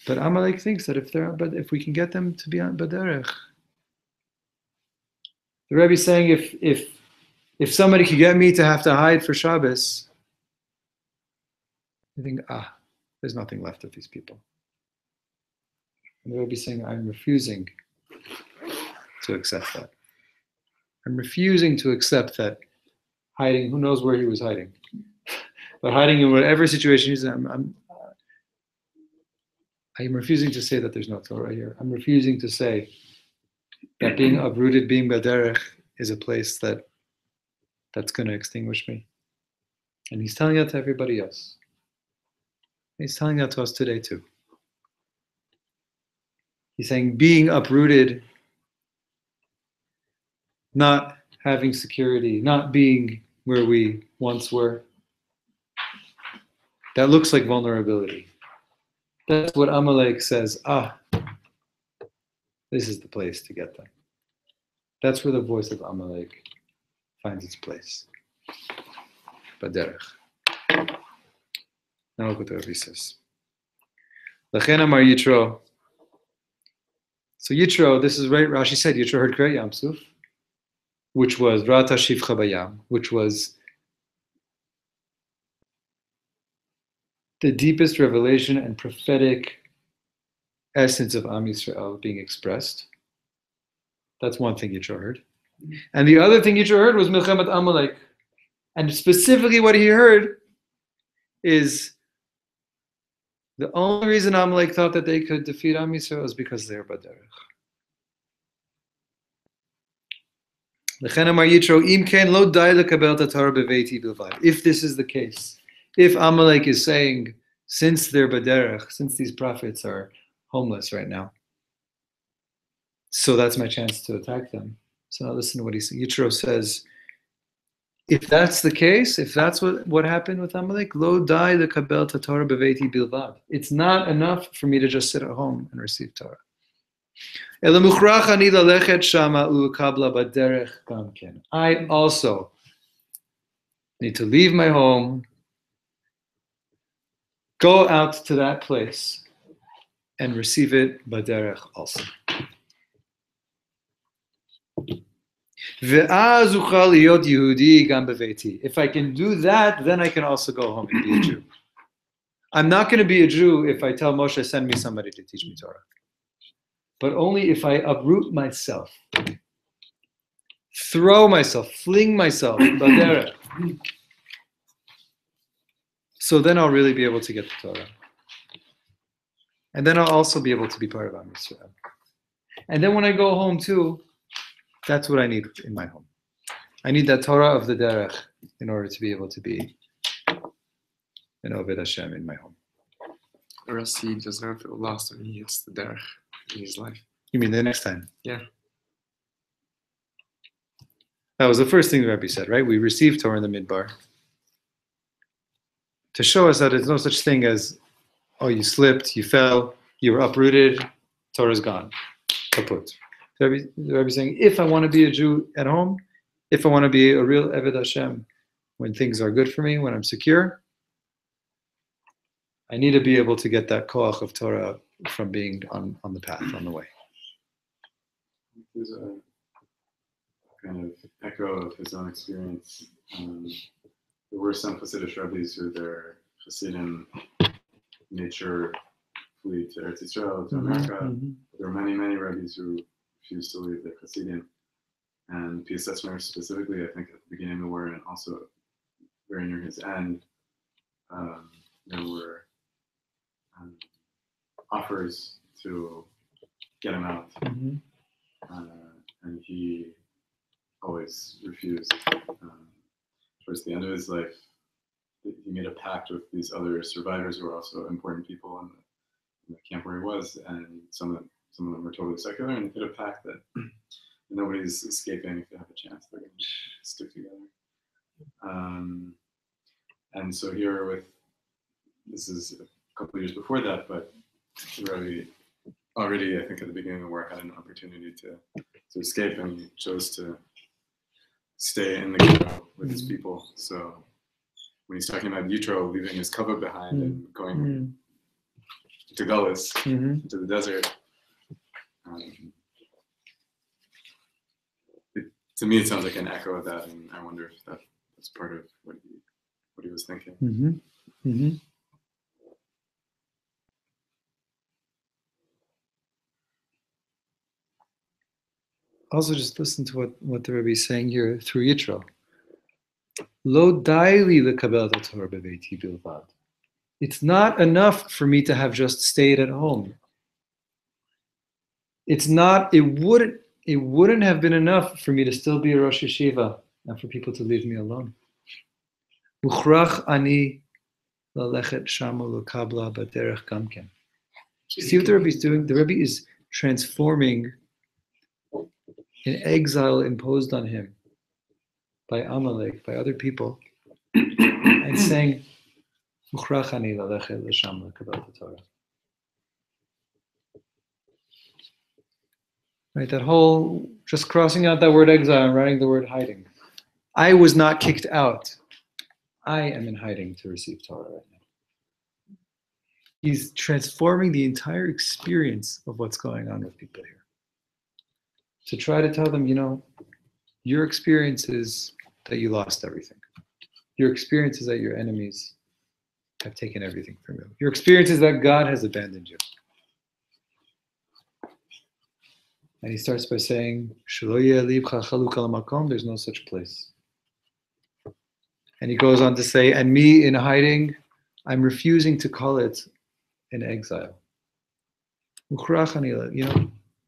But Amalek thinks that if we can get them to be on baderech, the Rebbe is saying if somebody could get me to have to hide for Shabbos, I think there's nothing left of these people. And the Rebbe is saying I'm refusing to accept that. I'm refusing to accept that hiding. Who knows where he was hiding? But hiding in whatever situation he's in, I'm refusing to say that there's no Torah here. I'm refusing to say that being uprooted, being baderech, is a place that's going to extinguish me. And he's telling that to everybody else. He's telling that to us today too. He's saying being uprooted, not having security, not being where we once were, that looks like vulnerability. That's what Amalek says, this is the place to get them. That's where the voice of Amalek finds its place. Baderech. Now look what the Rebbe says. Lachen amar Yitro. So Yitro, this is right, Rashi said, Yitro heard Kriyat Yam Suf, which was Rata Shivcha Bayam, which was the deepest revelation and prophetic essence of Am Yisrael being expressed. That's one thing Yitro heard. And the other thing Yitro heard was Milchemet Amalek. And specifically what he heard is the only reason Amalek thought that they could defeat Am Yisrael is because they're Baderech. If this is the case, if Amalek is saying, since they're Baderech, since these prophets are homeless right now, so that's my chance to attack them. So now listen to what Yitro says. If that's the case, if that's what happened with Amalek, lo dai lekabel Torah beveti bilvad. It's not enough for me to just sit at home and receive Torah. I also need to leave my home, go out to that place, and receive it baderech also. If I can do that, then I can also go home and be a Jew. I'm not going to be a Jew if I tell Moshe, send me somebody to teach me Torah. But only if I uproot myself, throw myself, fling myself, baderech. So then I'll really be able to get the Torah. And then I'll also be able to be part of Am Yisrael. And then when I go home too, that's what I need in my home. I need that Torah of the derech in order to be able to be an Oved Hashem in my home. Or else he does not feel lost when he hits the derech in his life. You mean the next time? Yeah. That was the first thing the Rebbe said, right? We received Torah in the Midbar to show us that there's no such thing as, oh, you slipped, you fell, you were uprooted, Torah's gone, kaput. The Rebbe is saying, if I want to be a Jew at home, if I want to be a real Eved Hashem, when things are good for me, when I'm secure, I need to be able to get that koach of Torah from being on the path, on the way. There's a kind of echo of his own experience. There were some Hasidic rabbis who their Hasidim made sure flee to Eretz Yisrael, to America. Mm-hmm. There were many, many rabbis who refused to leave their Hasidim. And Piaseczna specifically, I think at the beginning of the war and also very near his end, there were offers to get him out. Mm-hmm. And he always refused. Towards the end of his life, he made a pact with these other survivors who were also important people in the camp where he was, and some of them were totally secular, and he made a pact that nobody's escaping if they have a chance. They're going to stick together. And so here this is a couple of years before that, but Rebbe already, I think at the beginning of the war, had an opportunity to escape, and he chose to stay in the ghetto with his people. So when he's talking about Yitro leaving his cover behind and going to Gullus, to the desert, to me it sounds like an echo of that, and I wonder if that's part of what he was thinking. Mm-hmm. Mm-hmm. Also, just listen to what the Rebbe is saying here through Yitro. Lo daili lekabel Torah beveiti bilvad. It's not enough for me to have just stayed at home. It wouldn't have been enough for me to still be a Rosh Yeshiva and for people to leave me alone. Uchrach ani lalechet shama lekabla baderech gamken. See what the Rebbe is doing? The Rebbe is transforming an exile imposed on him by Amalek, by other people, and saying, right, that whole, just crossing out that word exile and writing the word hiding. I was not kicked out. I am in hiding to receive Torah right now. He's transforming the entire experience of what's going on with people here. To try to tell them, your experience is that you lost everything. Your experience is that your enemies have taken everything from you. Your experience is that God has abandoned you. And he starts by saying, there's no such place. And he goes on to say, and me in hiding, I'm refusing to call it an exile.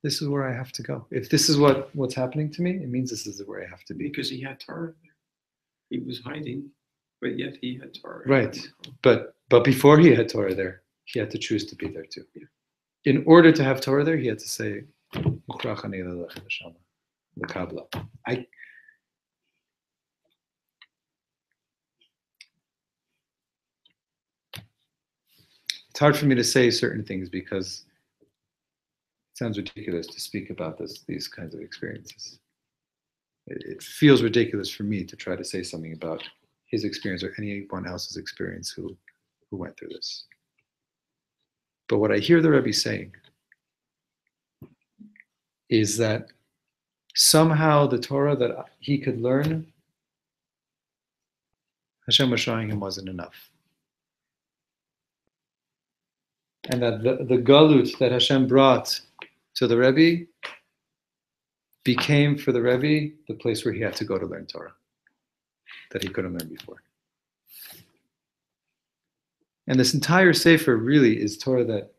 This is where I have to go. If this is what's happening to me, it means this is where I have to be. Because he had Torah there. He was hiding, but yet he had Torah. Right. But before he had Torah there, he had to choose to be there too. Yeah. In order to have Torah there, he had to say, the Kabbalah. It's hard for me to say certain things because it sounds ridiculous to speak about these kinds of experiences. It feels ridiculous for me to try to say something about his experience or anyone else's experience who went through this. But what I hear the Rebbe saying is that somehow the Torah that he could learn, Hashem was showing him wasn't enough. And that the galut that Hashem brought to the Rebbe became for the Rebbe the place where he had to go to learn Torah that he couldn't learn before. And this entire Sefer really is Torah that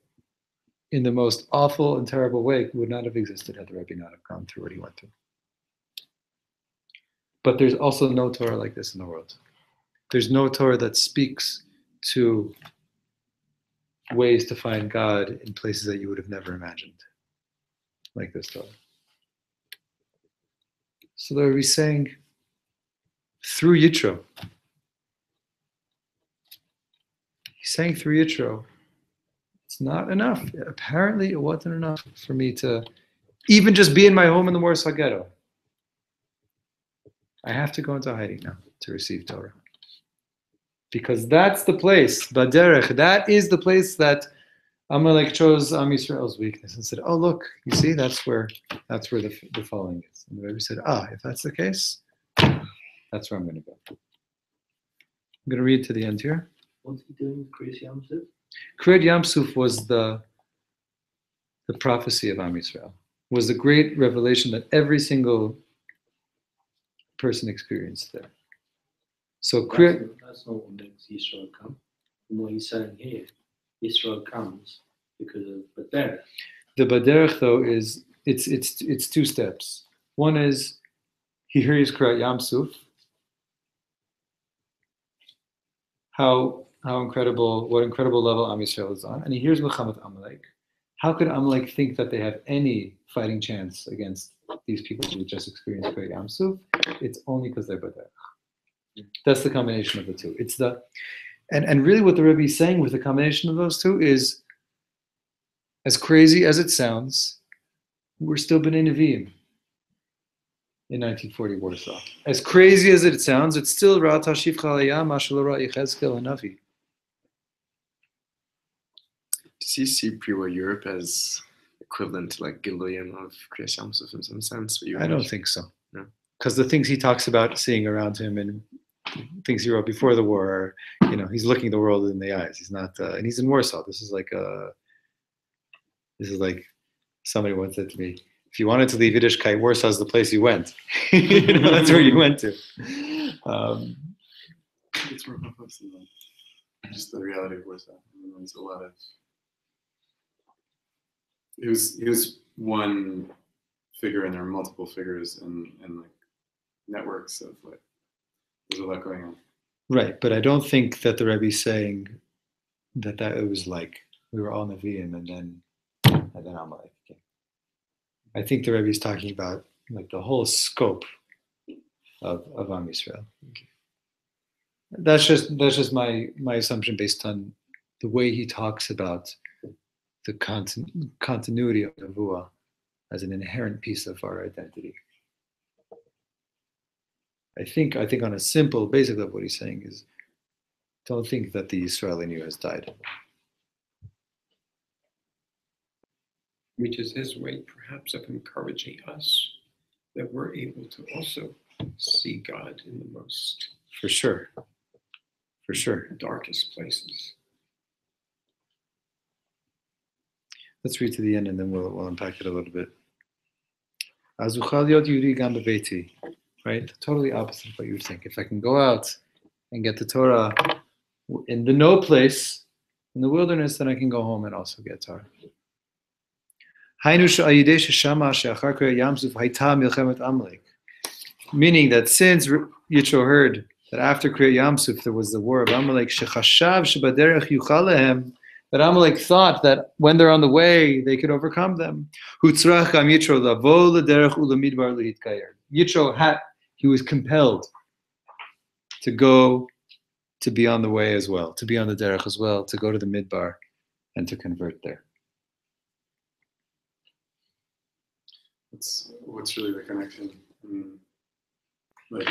in the most awful and terrible way would not have existed had the Rebbe not have gone through what he went through. But there's also no Torah like this in the world. There's no Torah that speaks to ways to find God in places that you would have never imagined, like this Torah. So the Rebbe is saying, through Yitro, he's saying through Yitro, it's not enough. Apparently it wasn't enough for me to even just be in my home in the Warsaw Ghetto. I have to go into hiding now to receive Torah. Because that's the place, Baderech, that is the place that Amalek chose Am Yisrael's weakness and said, oh look, you see, that's where the falling is. And the Rebbe said, if that's the case, that's where I'm going to go. I'm going to read to the end here. What's he doing with Kriyas Yam Suf? Kriyas Yam Suf was the prophecy of Am Yisrael, was the great revelation that every single person experienced there. So that's not what makes Israel come. And what he's saying here, Israel comes because of Baderech. The Baderech, though, is it's two steps. One is he hears Kriyas Yam Suf. What incredible level Am Yisrael is on, and he hears Milchamat Amalek. How could Amalek think that they have any fighting chance against these people who just experienced Kriyas Yam Suf? It's only because they're Baderech. That's the combination of the two. It's and really what the Rebbe is saying with the combination of those two is, as crazy as it sounds, we're still B'nai Nevi'im in 1940 Warsaw. As crazy as it sounds, it's still Ra'at HaShivcha Aliyah Mashal Ra Yechezkel Hanavi. Does he see pre-war Europe as equivalent to like Giluyim of Kriyas Yam Suf in some sense? I don't think so. No. Because the things he talks about seeing around him and things he wrote before the war, he's looking the world in the eyes. He's not, and he's in Warsaw. This is like somebody once said to me, if you wanted to leave Yiddishkeit, Warsaw is the place you went. That's where you went to. It's just the reality of Warsaw. There's a lot of. He was one figure, and there are multiple figures, and like networks of like. There's a lot going on. Right, but I don't think that the Rebbe is saying that it was like we were all Nevi'im and then Amalek came. I think the Rebbe is talking about like the whole scope of Am Yisrael. Okay. That's just my assumption based on the way he talks about the continuity of Nevuah as an inherent piece of our identity. I think on a simple, basic level, what he's saying is, don't think that the Israel in you has died. Which is his way, perhaps, of encouraging us that we're able to also see God in the most. For sure. For sure. darkest places. Let's read to the end and then we'll unpack it a little bit. Azuchal yod yuri gam beveti. Right? Totally opposite of what you would think. If I can go out and get the Torah in the no place, in the wilderness, then I can go home and also get Torah. Meaning that since Yitro heard that after Kriyat Yamsuf there was the war of Amalek, that Amalek thought that when they're on the way, they could overcome them. Yitro he was compelled to go to be on the way as well, to be on the derech as well, to go to the midbar and to convert there. What's really the connection? Like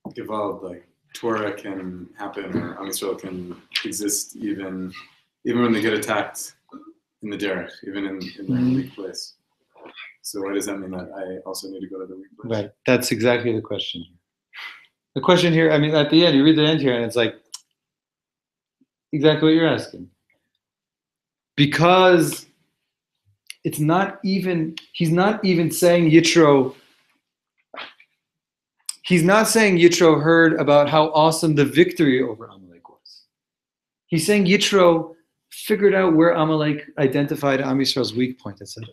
Gewalt, like Torah can happen, or Am Yisrael can exist even when they get attacked in the derech, even in their weak place. So why does that mean that I also need to go to the weak place? Right. That's exactly the question. The question here, I mean, at the end, you read the end here, and it's like exactly what you're asking. Because it's not even, he's not even saying Yitro, he's not saying Yitro heard about how awesome the victory over Amalek was. He's saying Yitro figured out where Amalek identified Am Yisrael's weak point and said,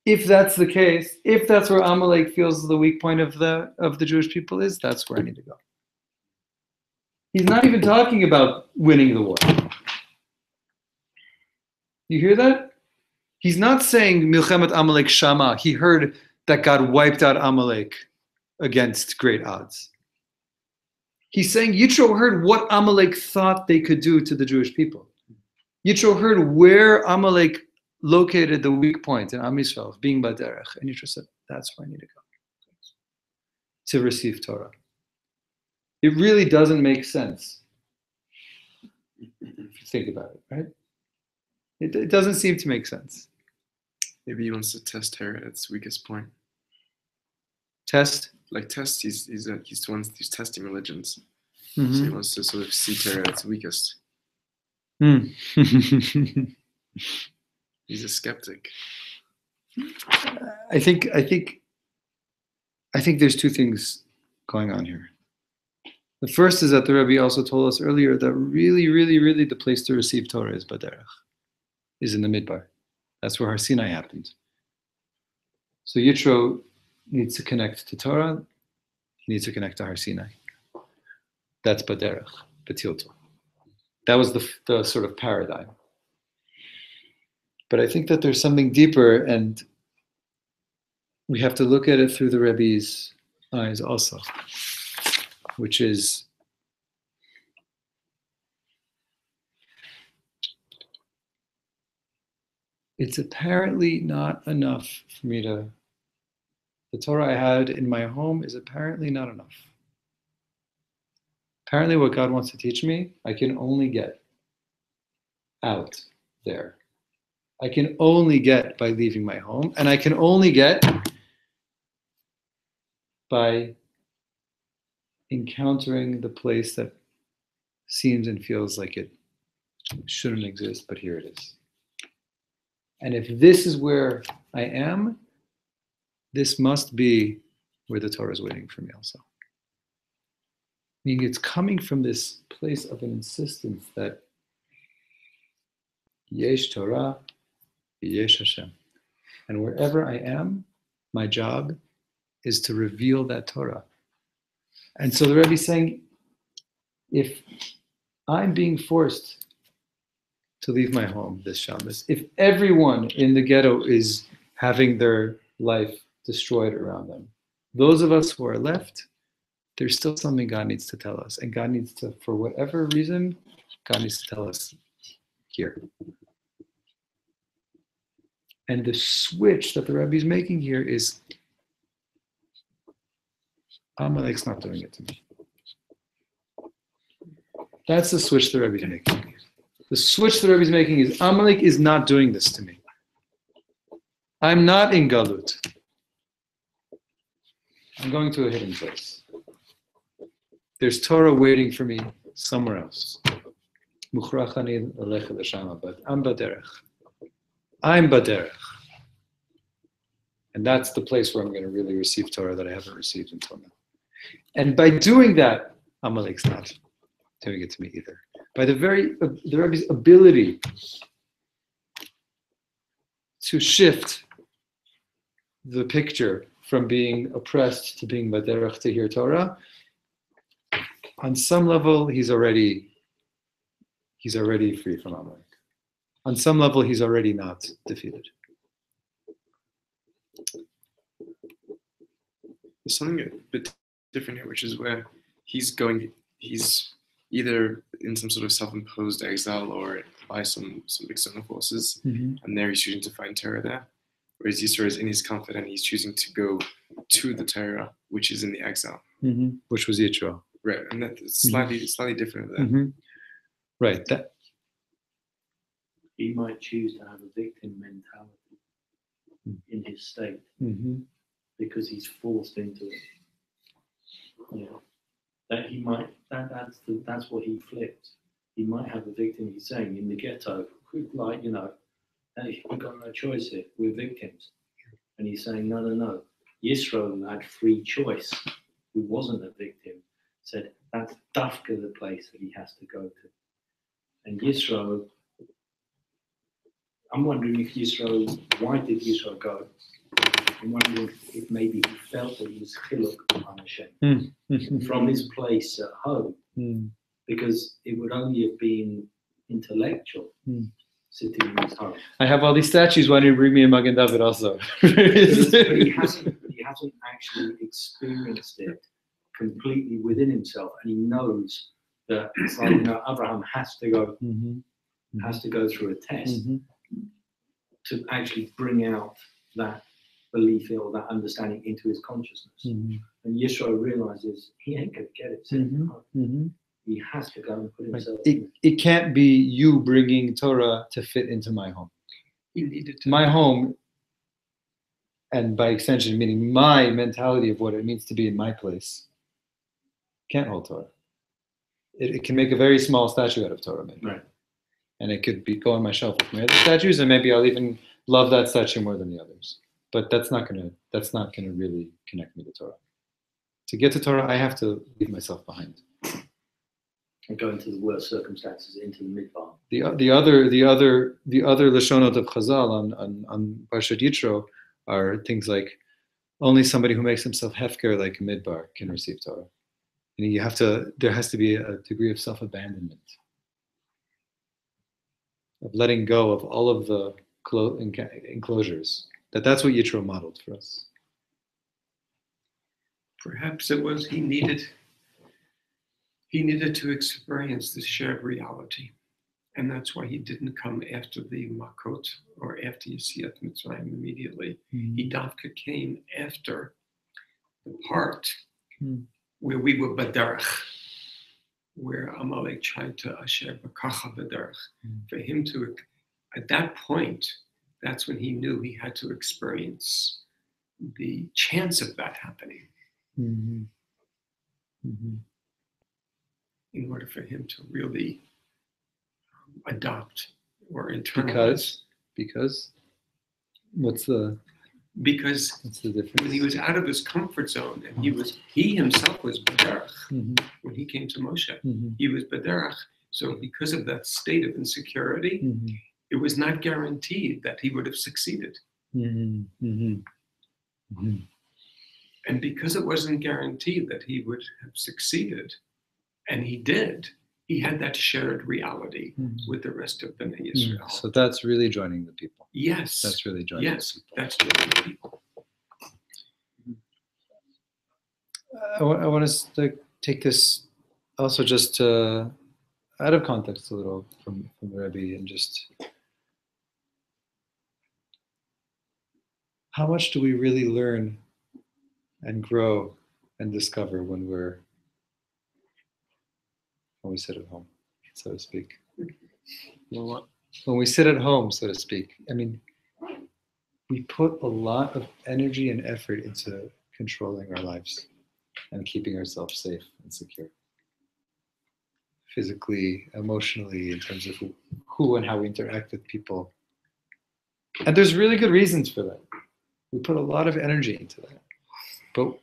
if that's the case, if that's where Amalek feels the weak point of the Jewish people is, that's where I need to go. He's not even talking about winning the war. You hear that? He's not saying Milchemet Amalek Shama. He heard that God wiped out Amalek against great odds. He's saying Yitro heard what Amalek thought they could do to the Jewish people. Yitro heard where Amalek located the weak point in Am Yisrael of being Baderech. And Yitro said, that's where I need to go to receive Torah. It really doesn't make sense if you think about it, right? It doesn't seem to make sense. Maybe he wants to test her at its weakest point. Test? Like test, he's testing religions. Mm-hmm. So he wants to sort of see Torah at its weakest. He's a skeptic. I think there's two things going on here. The first is that the Rebbe also told us earlier that really, really, really the place to receive Torah is Baderech, is in the Midbar. That's where Har Sinai happened. So Yitro needs to connect to Torah. He needs to connect to Har Sinai. That's Baderech, Betilto. That was the sort of paradigm. But I think that there's something deeper, and we have to look at it through the Rebbe's eyes also, which is it's apparently not enough for me to, the Torah I had in my home is apparently not enough. Apparently what God wants to teach me, I can only get out there. I can only get by leaving my home, and I can only get by encountering the place that seems and feels like it shouldn't exist, but here it is. And if this is where I am, this must be where the Torah is waiting for me also. Meaning it's coming from this place of an insistence that Yesh Torah, Yesh Hashem. And wherever I am, my job is to reveal that Torah. And so the Rebbe is saying, if I'm being forced to leave my home this Shabbos, if everyone in the ghetto is having their life destroyed around them, those of us who are left, there's still something God needs to tell us. And God needs to, for whatever reason, God needs to tell us here. And the switch that the Rebbe is making here is, Amalek's not doing it to me. That's the switch the Rebbe is making. The switch the Rebbe is making is, Amalek is not doing this to me. I'm not in Galut. I'm going to a hidden place. there's Torah waiting for me somewhere else. Mukhrach ani lelech l'shama, but I'm baderech. I'm baderech. And that's the place where I'm going to really receive Torah that I haven't received until now. And by doing that, Amalek's not doing it to me either. By the Rebbe's ability to shift the picture from being oppressed to being baderech to hear Torah, on some level, he's already free from Amalek. On some level, he's already not defeated. There's something a bit different here, which is where he's either in some sort of self-imposed exile or by some external forces, and there he's choosing to find Torah there. Whereas Yisro is in his comfort and he's choosing to go to the Torah, which is in the exile. Which was Yitro. Right, and that's slightly different there. Right. That he might choose to have a victim mentality in his state because he's forced into it. That he might. That's what he flipped. He might have a victim. He's saying in the ghetto, like hey, we've got no choice here. We're victims. And he's saying, no. Yisro had free choice. Who wasn't a victim, said that's dafka the place that he has to go to. And Yisro, I'm wondering why did Yisro go? I'm wondering if maybe he felt that he was chiluk on Hashem from his place at home, because it would only have been intellectual sitting in his home. I have all these statues. Why don't you bring me a Magen David also? but he hasn't actually experienced it completely within himself, and he knows that it's like Abraham has to go through a test to actually bring out that belief or that understanding into his consciousness. And Yisro realizes he ain't going to get it sitting at home. He has to go and put himself in. It can't be you bringing Torah to fit into my home. He needed to. My home, and by extension, meaning my mentality of what it means to be in my place, can't hold Torah. It can make a very small statue out of Torah, maybe. Right. And it could go on my shelf with my other statues, and maybe I'll even love that statue more than the others. But that's not gonna really connect me to Torah. To get to Torah, I have to leave myself behind. And go into the worst circumstances, into the midbar. The other lashonot of Chazal on Parshat Yitro are things like only somebody who makes himself hefker like a midbar can receive Torah. And there has to be a degree of self-abandonment, of letting go of all of the enclosures. That's what Yitro modeled for us. Perhaps it was he needed to experience the shared reality. And that's why he didn't come after the Makot or after Yetziat Mitzrayim immediately. He dafka came after the part where we were baderech, where Amalek tried to asher b'kacha baderech. For him to, at that point, that's when he knew he had to experience the chance of that happening in order for him to really adopt or internalize. Because what's the difference? When he was out of his comfort zone and he himself was baderech when he came to Moshe, he was baderech. So because of that state of insecurity, it was not guaranteed that he would have succeeded. And because it wasn't guaranteed that he would have succeeded, and he did, he had that shared reality with the rest of Bnei Yisrael. So that's really joining the people. Yes. That's really joining the people. That's joining the people. I want to take this also just out of context a little from the Rebbe, and just how much do we really learn and grow and discover when we sit at home, so to speak. When we sit at home, so to speak, I mean, we put a lot of energy and effort into controlling our lives and keeping ourselves safe and secure. physically, emotionally, in terms of who and how we interact with people. And there's really good reasons for that. We put a lot of energy into that. But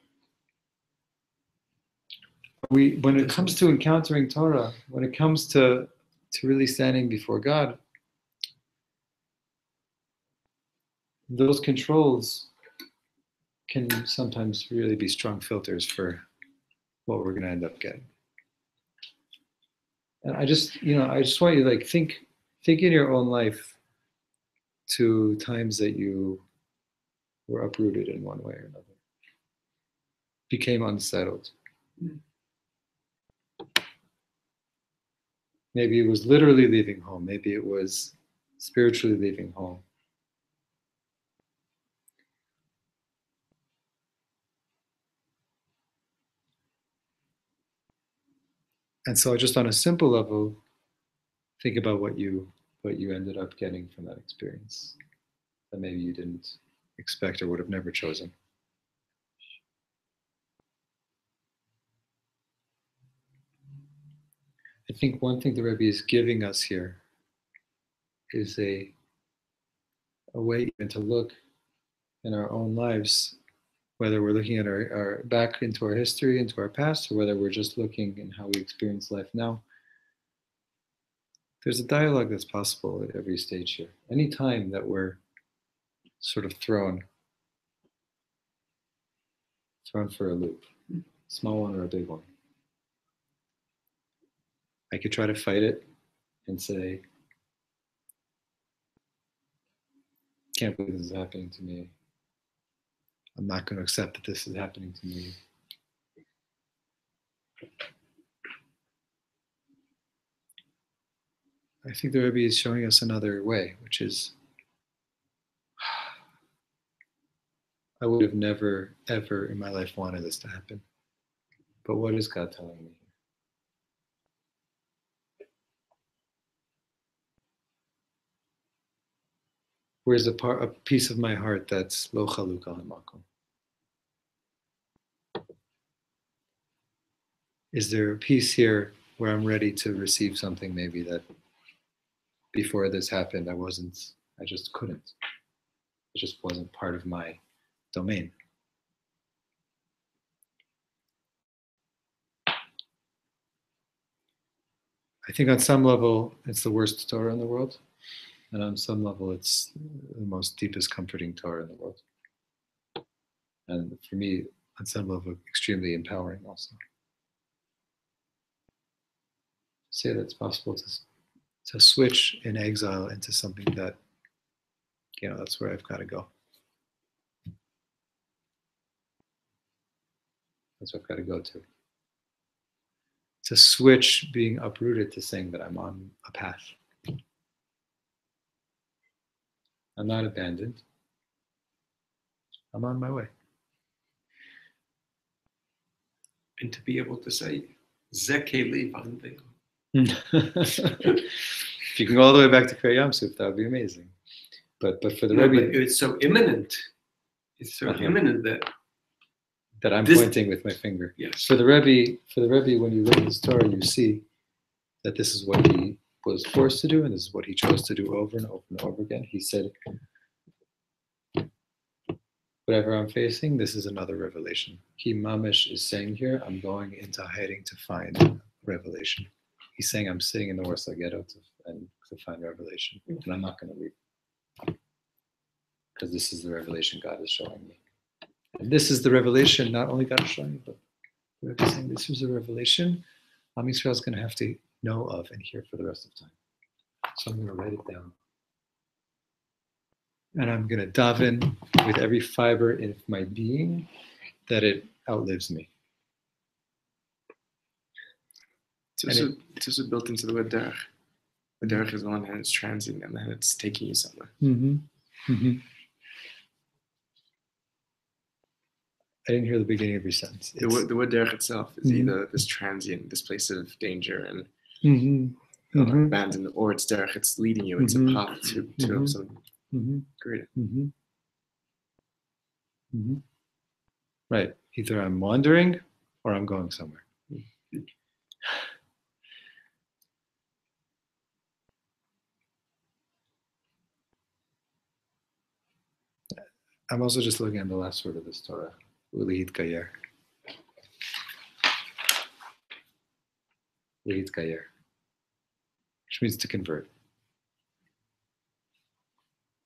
when it comes to encountering Torah, when it comes to really standing before God, those controls can sometimes really be strong filters for what we're going to end up getting. And I just want you to think in your own life to times that you were uprooted in one way or another, became unsettled. Maybe it was literally leaving home. Maybe it was spiritually leaving home. And so just on a simple level, think about what you ended up getting from that experience that maybe you didn't expect or would have never chosen. I think one thing the Rebbe is giving us here is a way even to look in our own lives, whether we're looking at our back into our history, into our past, or whether we're just looking in how we experience life now. There's a dialogue that's possible at every stage here. Any time that we're sort of thrown for a loop, small one or a big one, I could try to fight it and say, can't believe this is happening to me. I'm not going to accept that this is happening to me. I think the Rebbe is showing us another way, which is, I would have never, ever in my life wanted this to happen. But what is God telling me? Where's a piece of my heart that's lo chaluk al hamakom? Is there a piece here where I'm ready to receive something maybe that before this happened, I just couldn't. It just wasn't part of my domain. I think on some level, it's the worst Torah in the world. And on some level, it's the most deepest comforting Torah in the world. And for me, on some level, extremely empowering also. Say that it's possible to switch in exile into something that, that's where I've got to go. That's what I've got to go to. To switch being uprooted to saying that I'm on a path. I'm not abandoned. I'm on my way. And to be able to say, Zekeli Vandel. If you can go all the way back to Kriyat Yam Suf, that would be amazing. But for the Rebbe, it's so imminent. It's so imminent that I'm pointing with my finger. Yes. For the Rebbe, when you read his Torah, you see that this is what he was forced to do, and this is what he chose to do over and over and over again. He said, whatever I'm facing, this is another revelation. He mamish is saying here, I'm going into hiding to find revelation. He's saying I'm sitting in the Warsaw Ghetto to find revelation, and I'm not going to leave. Because this is the revelation God is showing me. And this is the revelation not only God is showing me, but we're saying this is a revelation Am Yisrael is going to have to know of and hear for the rest of time. So I'm going to write it down. And I'm going to daven with every fiber in my being that it outlives me. It's also built into the word derech. The derech is on one hand, it's transient, and then it's taking you somewhere. Mm-hmm. Mm-hmm. I didn't hear the beginning of your sentence. The word derech itself is either this transient, this place of danger and abandoned, or it's derech, it's leading you. It's a path to something greater. Mm-hmm. Mm-hmm. Right. Either I'm wandering or I'm going somewhere. I'm also just looking at the last word of this Torah, Ulihit Kayer. Ulihit Kayer, which means to convert.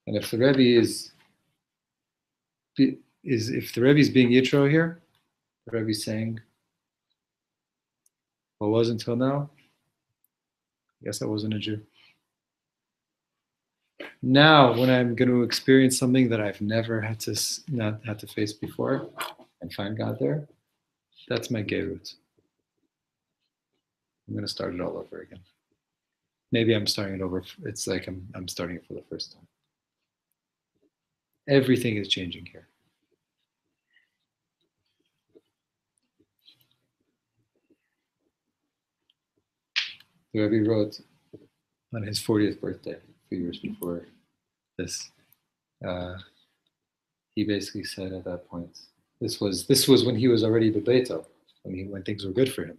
And if the Rebbe if the Rebbe is being Yitro here, the Rebbe is saying, what was until now? I guess I wasn't a Jew. Now, when I'm going to experience something that I've never not had to face before, and find God there, that's my Gerut. I'm going to start it all over again. Maybe I'm starting it over. It's like I'm starting it for the first time. Everything is changing here. The Rebbe wrote on his 40th birthday, a few years before this. He basically said at that point, this was when he was already bebeto, when things were good for him.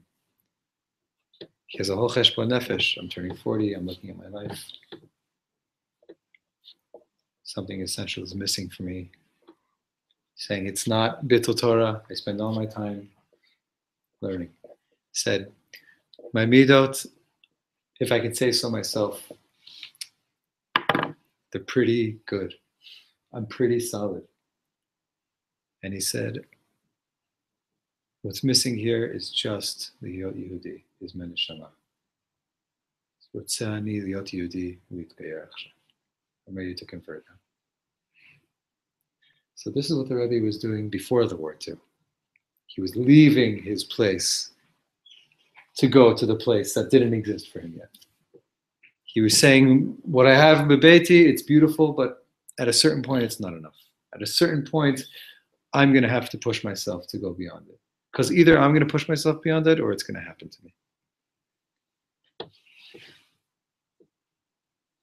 He has a whole cheshbon nefesh. I'm turning 40. I'm looking at my life. Something essential is missing for me. Saying it's not bittul Torah. I spend all my time learning. He said, my midot, if I can say so myself, they're pretty good. I'm pretty solid. And he said, what's missing here is just the Yot Yehudi, his meneshama. I'm ready to convert now. So this is what the Rebbe was doing before the war too. He was leaving his place to go to the place that didn't exist for him yet. He was saying, what I have in Bebeiti, it's beautiful, but at a certain point, it's not enough. At a certain point, I'm going to have to push myself to go beyond it. Because either I'm going to push myself beyond it, or it's going to happen to me.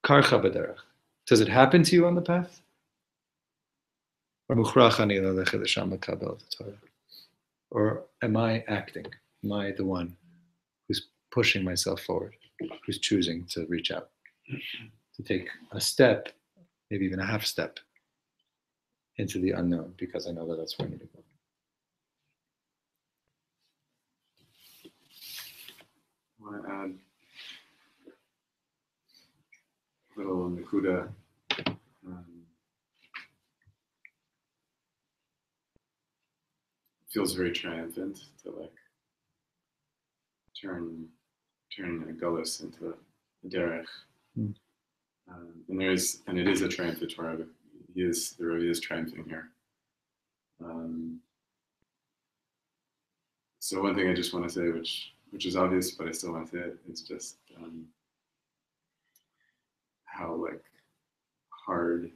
Karcha b'derech. Does it happen to you on the path? Or am I acting? Am I the one who's pushing myself forward, who's choosing to reach out, to take a step, maybe even a half step into the unknown, because I know that that's where I need to go. I want to add a little Nakuda. Feels very triumphant to like turn a gullus into a derech. And it is a triumph of Torah. The Rebbe is triumphing here. So one thing I just want to say, which is obvious, but I still want to say it, is just how like hard,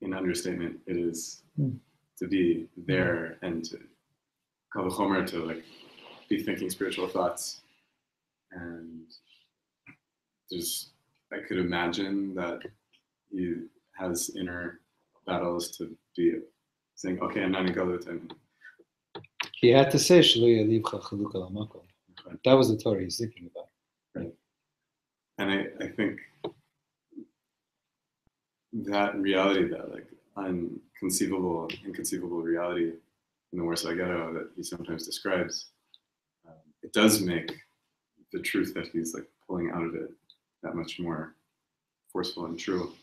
in understatement, it is to be there and to call the chomer to like be thinking spiritual thoughts. And I could imagine that he has inner battles to be saying, okay, I'm not in galut. He had to say, that was the Torah he's thinking about. Right. And I think that reality, that like inconceivable reality in the Warsaw Ghetto that he sometimes describes, it does make the truth that he's like pulling out of it that much more forceful and true.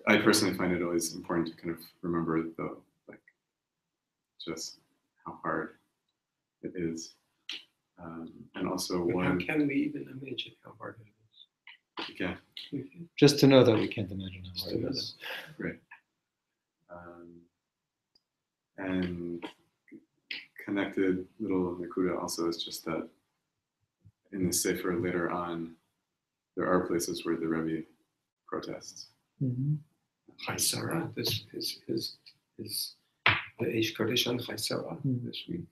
I personally find it always important to kind of remember just how hard it is. And also how can we even imagine how hard it is? You can't. Just to know that we can't imagine how hard it is. Right. And connected little Nakuda also is just that in the Sefer later on, there are places where the Rebbe protests. Chaisara, this is the Eish Kodesh on Chaisara this week.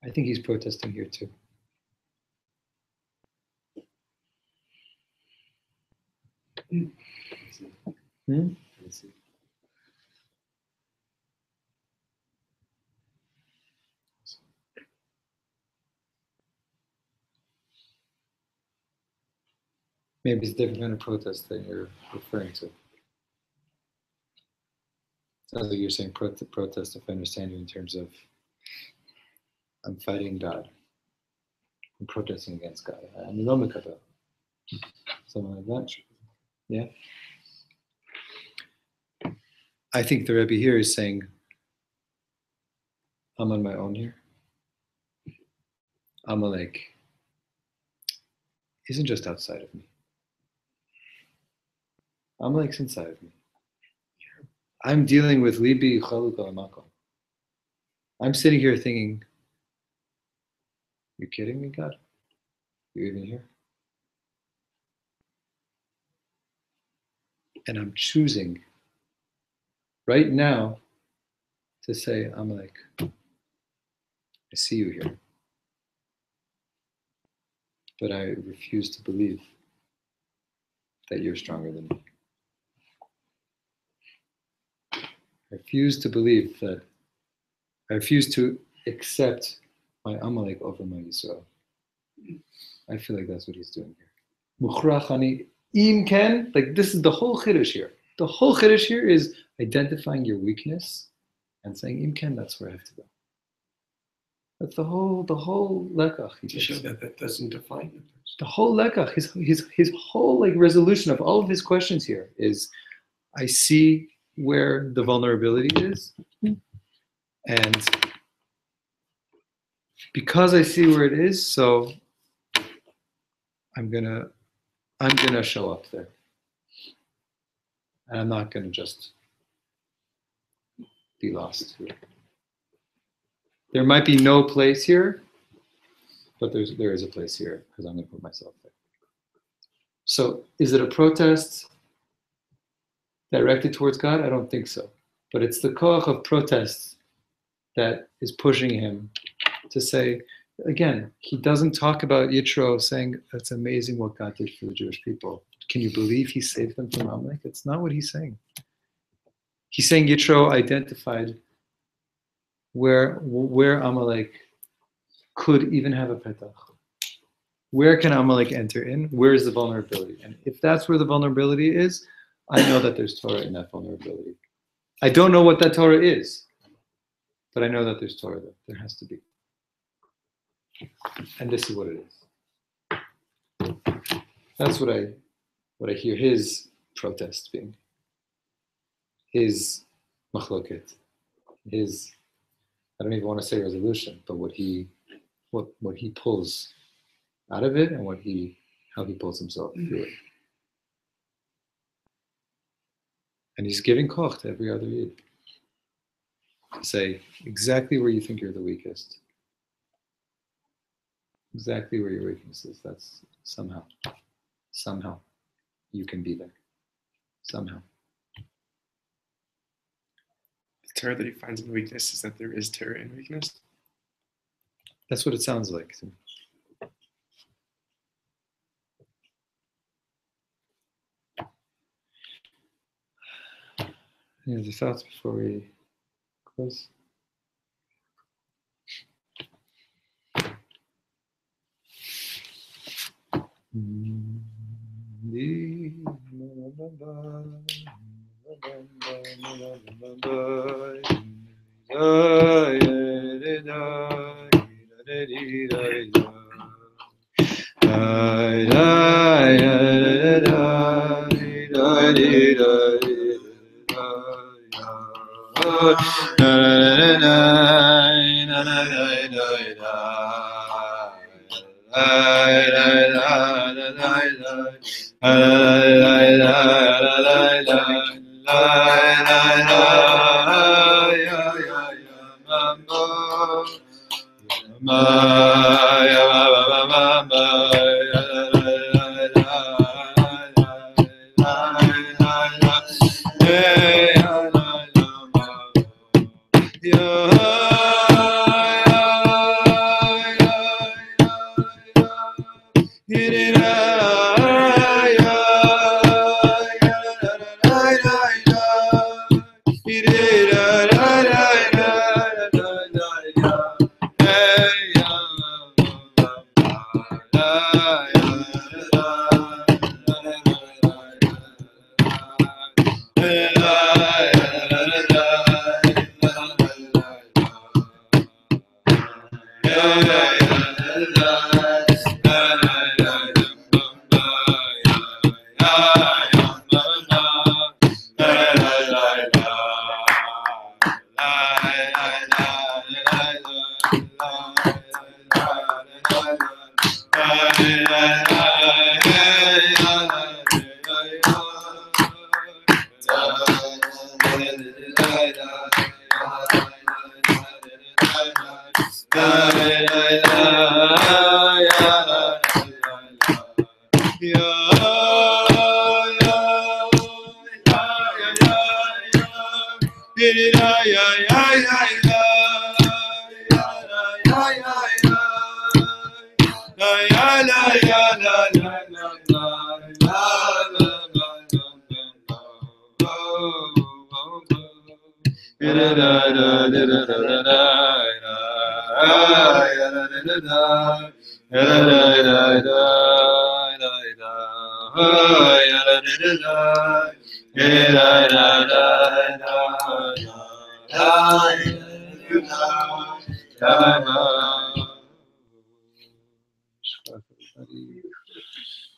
I think he's protesting here too. Maybe it's a different kind of protest that you're referring to. Sounds like you're saying protest, if I understand you, in terms of I'm fighting God. I'm protesting against God. I'm lomikabel. Something like that. Yeah. I think the Rebbe here is saying, I'm on my own here. Amalek isn't just outside of me. Amalek's inside of me. I'm dealing with libi chaluk al makom. I'm sitting here thinking, you kidding me, God? You even here? And I'm choosing right now to say, Amalek, I see you here. But I refuse to believe that you're stronger than me. I refuse to believe that, I refuse to accept my Amalek over my Yisrael. I feel like that's what he's doing here. Mukhrachani im ken, like this is the whole chiddush here. The whole chiddush here is identifying your weakness and saying im ken, that's where I have to go. That's the whole lekach. To show that doesn't define the person. The whole lekach, his whole like resolution of all of his questions here is, I see where the vulnerability is, and because I see where it is, so I'm gonna show up there, and I'm not gonna just be lost here. There might be no place here, but there is a place here because I'm going to put myself there. So is it a protest directed towards God? I don't think so. But it's the koach of protest that is pushing him to say, again, he doesn't talk about Yitro saying, that's amazing what God did for the Jewish people. Can you believe he saved them from Amalek? That's not what he's saying. He's saying Yitro identified where Amalek could even have a petach. Where can Amalek enter in? Where is the vulnerability? And if that's where the vulnerability is, I know that there's Torah in that vulnerability. I don't know what that Torah is, but I know that there's Torah there. There has to be. And this is what it is. That's what I hear his protest being. His machloket. His, I don't even want to say resolution, but what he pulls out of it and how he pulls himself through it. And he's giving koch to every other yid. To say exactly where you think you're the weakest. Exactly where your weakness is. That's somehow you can be there. Somehow. The Torah that he finds in weakness is that there is Torah in weakness. That's what it sounds like to me. Any other thoughts before we close?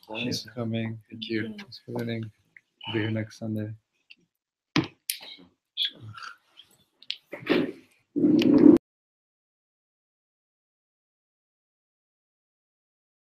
Thanks for coming. Thank you. Thanks for learning. Be here next Sunday.